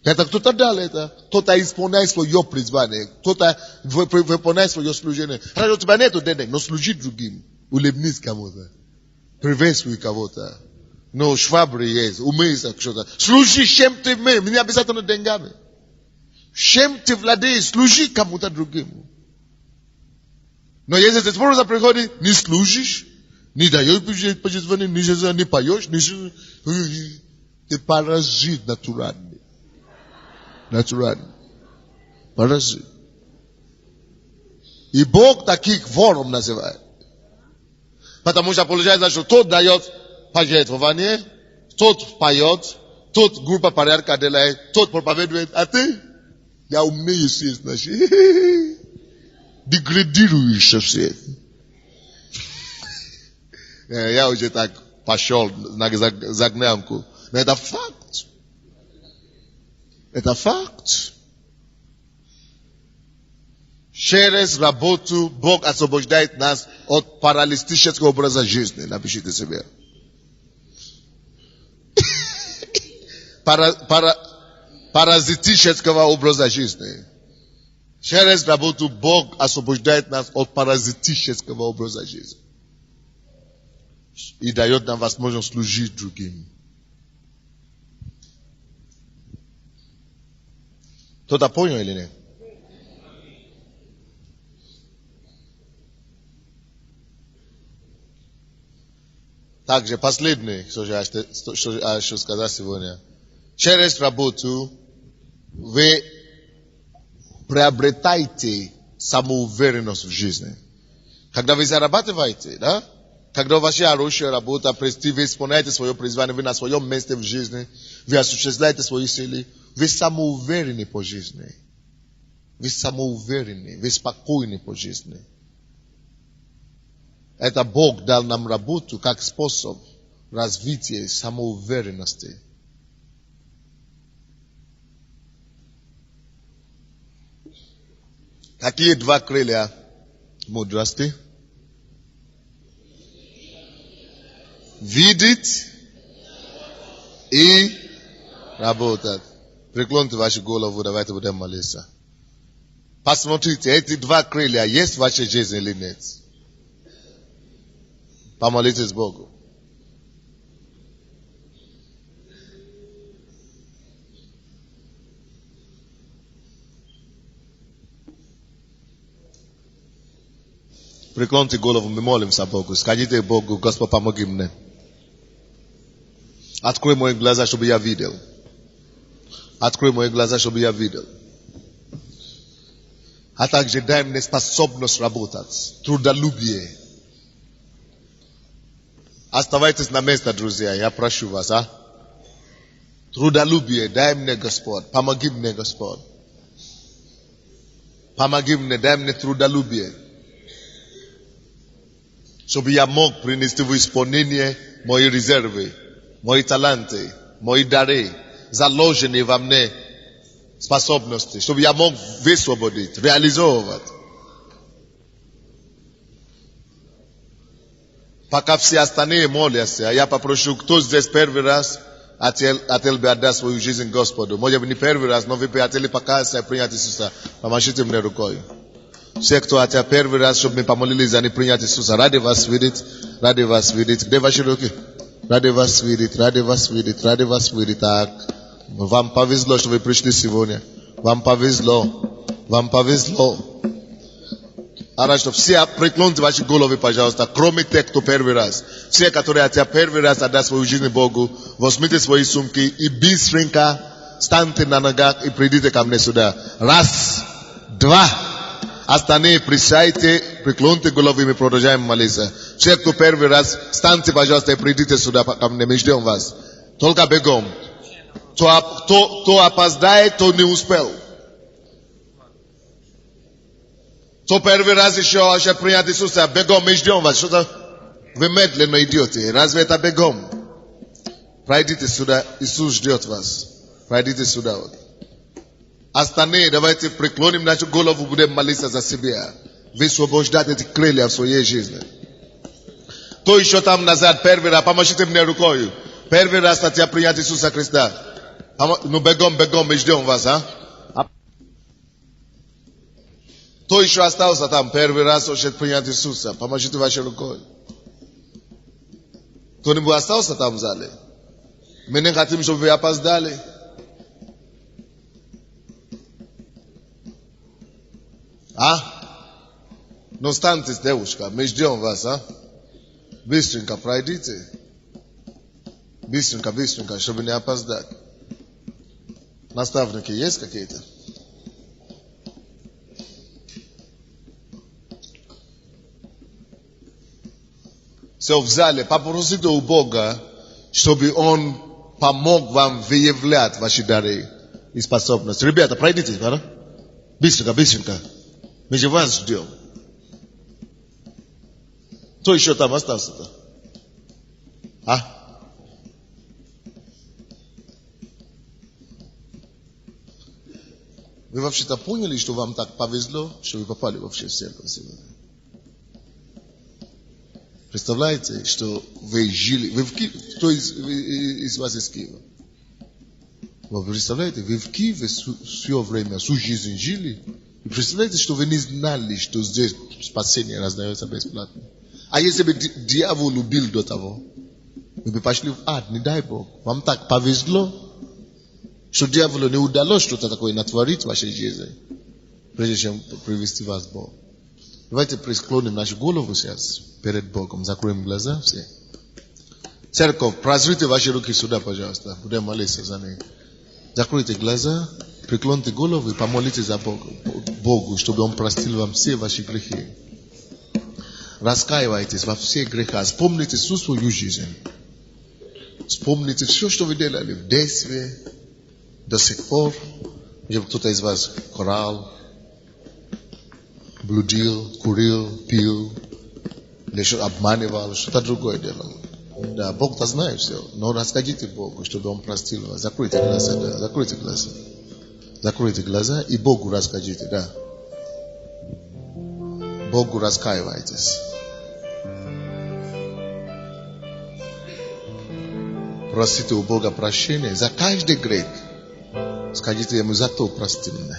Это кто-то дал это. Кто-то исполняет свое призвание. Кто-то выполняет свое служение. Хорошо, у тебя нету денег, но служи другим. Улыбнись кому-то. Приветствуй кого-то. Но швабры есть, умейся что-то. Служи, чем ты имеешь. Не обязательно деньгами. Чем ты владеешь, служи кому-то другим. Но если ты просто приходишь, не служишь, не даешь пожертвования, не поешь, ты паразит натуральный. Натуральный. Паразит. И Бог таких вором называет. Потому что получается, что тот дает пожертвование, тот поет, тот группа порядка делает, тот проповедует, а ты, я умею съесть, значит, деградируешь всех. Я уже так пошел на загнанку. Но это факт. Это факт. Через работу Бог освобождает нас от паралитического образа жизни. Напишите себе. Паразитического образа жизни. Через работу Бог освобождает нас от паразитического образа жизни. И дает нам возможность служить другим. Кто-то понял или нет? Также последнее, что я хочу сказать сегодня. Через работу вы приобретаете самоуверенность в жизни. Когда вы зарабатываете, да? Когда у вас есть хорошая работа, вы исполняете свое призвание, вы на своем месте в жизни, вы осуществляете свои силы, вы самоуверены по жизни. Вы самоуверены, вы спокойны по жизни. Это Бог дал нам работу как способ развития самоуверенности. Какие два крылья мудрости? Видеть и работать. Преклоните вашу голову, давайте будем молиться. Посмотрите, эти два крылья есть в вашей жизни или нет? Помолитесь Богу. Преклоните голову, мы молимся Богу. Скажите Богу, Господь, помоги мне. Открой мои глаза, чтобы я видел. Открой мои глаза, чтобы я видел. А также дай мне способность работать. Трудолюбие. Оставайтесь на месте, друзья. Я прошу вас, а? Трудолюбие. Дай мне, Господь. Помоги мне, Господь. Помоги мне. Дай мне трудолюбие. Чтобы я мог принести в исполнение мои резервы, мои таланты, мои дары, заложенные во мне способности. Чтобы я мог высвободить, реализовывать. Пока все остальные молятся, я попрошу, кто здесь первый раз хотел бы отдать свою жизнь Господу. Может быть, не первый раз, но вы бы хотели покаяться и принять Иисуса. Помашите мне рукой. Все, кто хотел первый раз, чтобы мы помолились за них принять Иисуса. Ради вас видеть, ради вас видеть. Где ваши руки? Ради вас видеть, ради вас видеть, ради вас видеть. Так, вам повезло, что вы пришли сегодня. Вам повезло. Вам повезло. Хорошо, все преклоните ваши головы, пожалуйста, кроме тех, кто первый раз. Все, которые хотят первый раз отдать свою жизнь Богу, возьмите свои сумки и быстренько станьте на ногах и придите ко мне сюда. Раз, два. Остальные присядьте, преклоните головы, мы продолжаем молиться. Все, кто первый раз, станьте, пожалуйста, и придите сюда ко мне, мы ждем вас. Только бегом. Кто опоздает, то не успел. То первый раз еще принять Иисуса, бегом мы ждем вас. Что-то вы медленно идете. Разве это бегом? Пройдите сюда, Иисус ждет вас. Пройдите сюда. Вот. Остальные, давайте преклоним нашу голову, будем молиться за себя. Высвобождать эти крылья в своей жизни. То еще там назад, первый раз, помогите мне рукой. Первый раз на тебя принять Иисуса Христа. Ну бегом, мы ждем вас, а? То еще остался там, первый раз хочет принять Иисуса. Помогите вашей рукой. Кто-нибудь остался там в зале? Мы не хотим, чтобы вы опоздали. Ну станьте, девушка, мы ждем вас, а? Быстренько пройдите. Быстренько, чтобы не опоздать. Наставники есть какие-то? Все в зале. Попросите у Бога, чтобы Он помог вам выявлять ваши дары и способности. Ребята, пройдите, да? Быстренько. Мы же вас ждем. Кто еще там остался-то? Вы вообще-то поняли, что вам так повезло, что вы попали вообще в церковь сегодня? Представляете, что вы жили... Вы в Киеве? Кто из вас из Киева? Вы представляете, вы в Киеве все время, всю жизнь жили. И представляете, что вы не знали, что здесь спасение раздается бесплатно. А если бы дьявол убил до того, вы бы пошли в ад, не дай Бог. Вам так повезло, что дьяволу не удалось что-то такое натворить в вашей жизни, прежде чем привести вас к Богу. Давайте преклоним нашу голову сейчас перед Богом, закроем глаза все. Церковь, прозрите ваши руки сюда, пожалуйста, будем молиться за них. Закройте глаза, преклоните голову и помолитесь за Богу, чтобы Он простил вам все ваши грехи. Раскаивайтесь во всех грехах, вспомните всю свою жизнь. Вспомните все, что вы делали в детстве, до сих пор. Может, кто-то из вас крал, блудил, курил, пил, или что обманывал, что-то другое делал. Да, Бог-то знает все. Но расскажите Богу, чтобы Он простил вас. Закройте глаза, да, закройте глаза. Закройте глаза и Богу расскажите, да. Богу раскаивайтесь. Просите у Бога прощения за каждый грех. Скажите Ему, за то прости меня.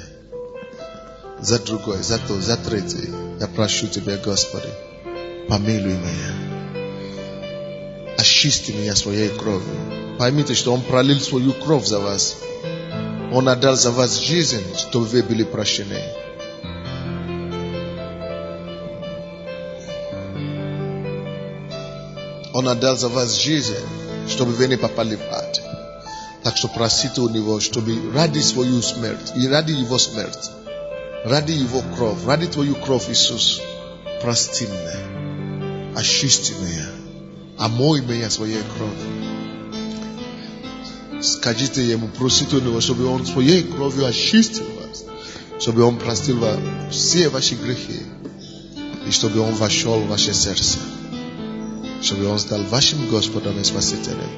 За другое, за то, за третье. Я прошу Тебя, Господи, помилуй меня. Очисти меня своей кровью. Поймите, что Он пролил свою кровь за вас. Он отдал за вас жизнь, чтобы вы были прощены. Он отдал за вас жизнь, чтобы вы не попали в ад. Так что просите у Него, чтобы ради свою смерть, и ради Его смерть, ради Его кровь, ради Твою кровь, Иисус, прости меня, очисти меня, омой меня своей кровью. Скажите Ему, просите у Него, чтобы Он своей кровью очистил вас, чтобы Он простил вам все ваши грехи, и чтобы Он вошел в ваше сердце, чтобы Он стал вашим Господом и Спасителем.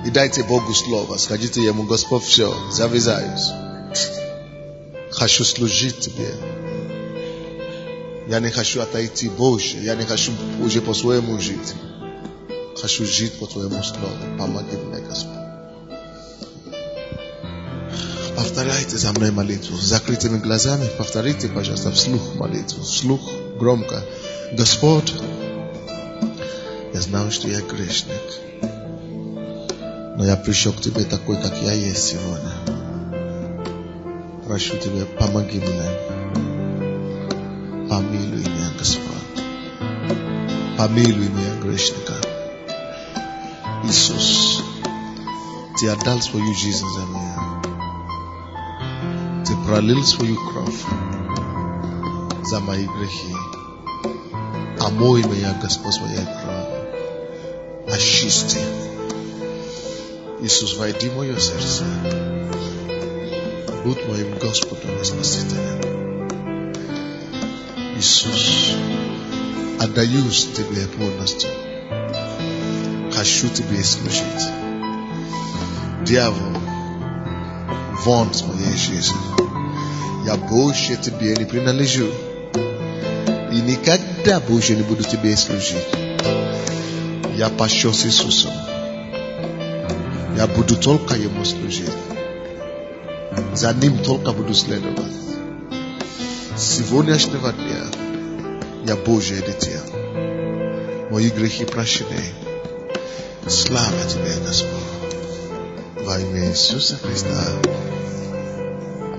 И дайте Богу слово. Скажите Ему, Господь, все, завязаюсь. Хочу служить Тебе. Я не хочу отойти больше. Я не хочу уже по-своему жить. Хочу жить по Твоему слову. Помоги мне, Господь. Повторяйте за мной молитву. С закрытыми глазами повторите, пожалуйста, вслух молитву. Вслух, громко. Господь, я знаю, что я грешник. Но я пришел к Тебе такой, как я есть сегодня. Прошу Тебя, помоги мне. Помилуй меня, Господь. Помилуй меня, грешника. Иисус, Ты отдал свою жизнь за меня. Ты пролил свою кровь за мои грехи. Омой меня, Господь, своей кровью. Очисти. Иисус, войди в мое сердце. будь моим Господом и Спасителем. Иисус, отдаюсь Тебе полностью. Хочу Тебе служить. Дьявол, вон с моей жизни. Я больше Тебе не принадлежу. И никогда больше не буду Тебе служить. Я пошел с Иисусом. Я буду только Ему служить. За Ним только буду следовать. С сегодняшнего дня я Божье дитя. Мои грехи прощены. Слава Тебе, Господь. Во имя Иисуса Христа.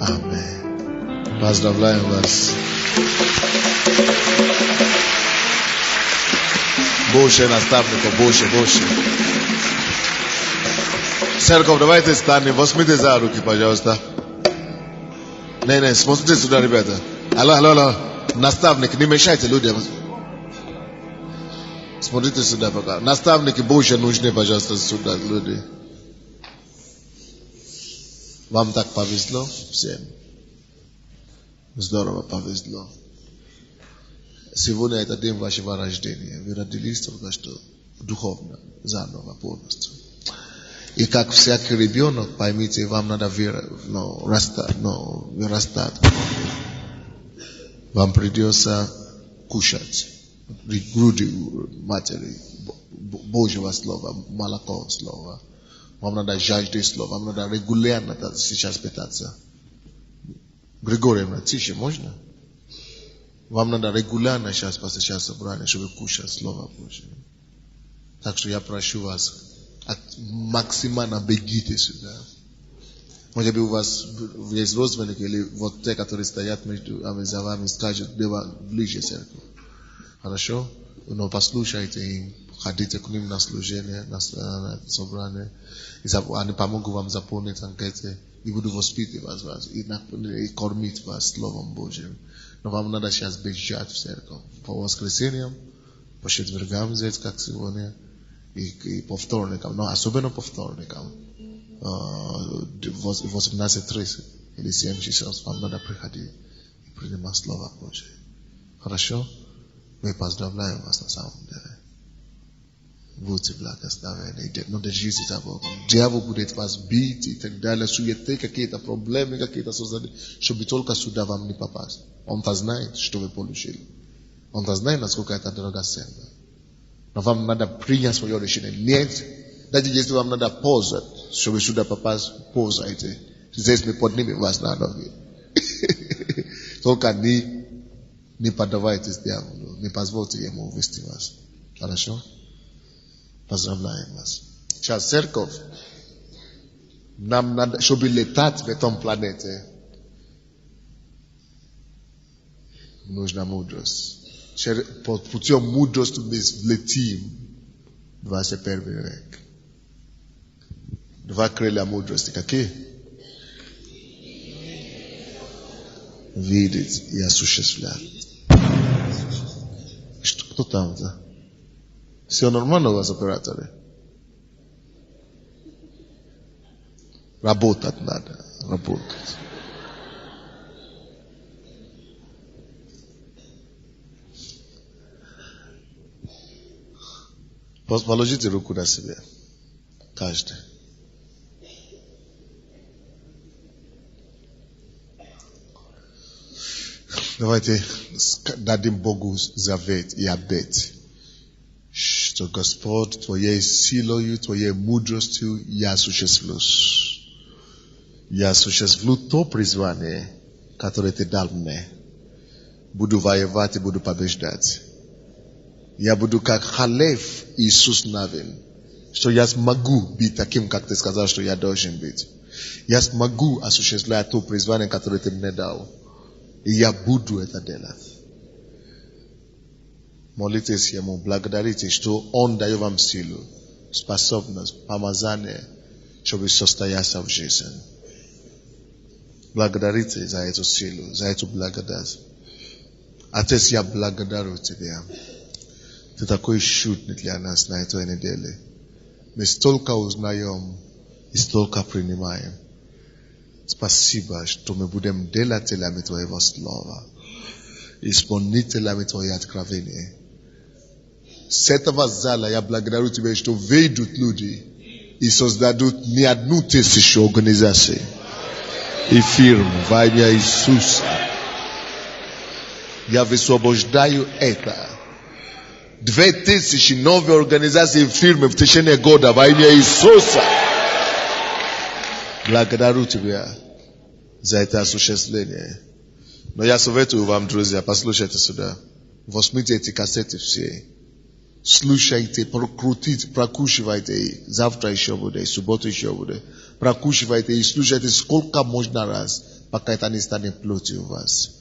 Аминь. Поздравляем вас. Больше наставников, больше. Церковь, давайте станем, возьмите за руки, пожалуйста. Не, смотрите сюда, ребята. Алло. Наставник, не мешайте людям. Смотрите сюда пока. Наставники больше нужны, пожалуйста, сюда, люди. Вам так повезло всем. Здорово повезло. Сегодня это день вашего рождения. Вы родились только что духовно, заново, полностью. И как всякий ребенок, поймите, вам надо вырастать. Вам придется кушать груди матери Божьего Слова, молоко Слова. Вам надо жаждать Слова, вам надо регулярно сейчас питаться. Григорьевна, тише, можно? Вам надо регулярно сейчас посещать собрание, чтобы кушать Слово Божье. Так что я прошу вас, максимально бегите сюда. Может быть, у вас есть родственники или вот те, которые стоят между за вами, скажут, где ближе церковь. Хорошо? Но послушайте им, ходите к ним на служение, на собрание. И они помогут вам заполнить анкеты и будут воспитывать вас и кормить вас Словом Божьим. Но вам надо сейчас бежать в церковь. По воскресеньям, по четвергам здесь, как сегодня, и по вторникам, но особенно по вторникам, 18:30 или 7 часов вам надо приходить и принимать Слово Божие. Хорошо? Мы поздравляем вас на самом деле. Будьте благословенны. Но держитесь за Богом. Дьявол будет вас бить и так далее. Суеты, какие-то проблемы, какие-то создания, чтобы только сюда вам не попасть. Он-то знает, что вы получили. Он-то знает, насколько это драгоценно. Но вам надо принять свое решение. Нет, даже если вам надо ползать, чтобы сюда попасть, ползайте. Здесь мы поднимем вас на ноги. Только не поддавайтесь дьяволу. Не позвольте ему увести вас. Хорошо? Поздравляем вас. Сейчас церковь. Нам надо, чтобы летать в этом планете, нужна мудрость. Путем мудрости мы взлетим в 21 век. Два крылья мудрости. Какие? Видеть и осуществлять. Кто там, да? Все нормально у вас, операторы? Работать надо. Работать. Положите руку на себя. Каждый. Давайте дадим Богу завет и обет, что Господь Твоей силою, Твоей мудростью я осуществлю. Я осуществлю то призвание, которое Ты дал мне. Буду воевать и буду побеждать. Я буду как Халев Иисус Навин, что я смогу быть таким, как Ты сказал, что я должен быть. Я смогу осуществлять то призвание, которое Ты мне дал. И я буду это делать. Молитесь Ему, благодарите, что Он дает вам силу, способность, помазание, чтобы состояться в жизни. Благодарите за эту силу, за эту благодать. Отец, я благодарю Тебя. Ты такой чудный для нас на этой неделе. Мы столько узнаем и столько принимаем. Спасибо, что мы будем делателями Твоего Слова, исполнителями Твоей откровения. С этого зала я благодарю Тебя, что выйдут люди и создадут не одну тысячу организаций и фирм во имя Иисуса. Я высвобождаю это. 2000 новые организации и фирмы в течение года во имя Иисуса. Благодарю Тебя за это осуществление. Но я советую вам, друзья, послушайте сюда. Возьмите эти кассеты все. Слушайте, прокрутите, прокушивайте. Завтра еще будет, субботу еще будет. Прокушивайте и слушайте сколько можно раз, пока это не станет плотью у вас.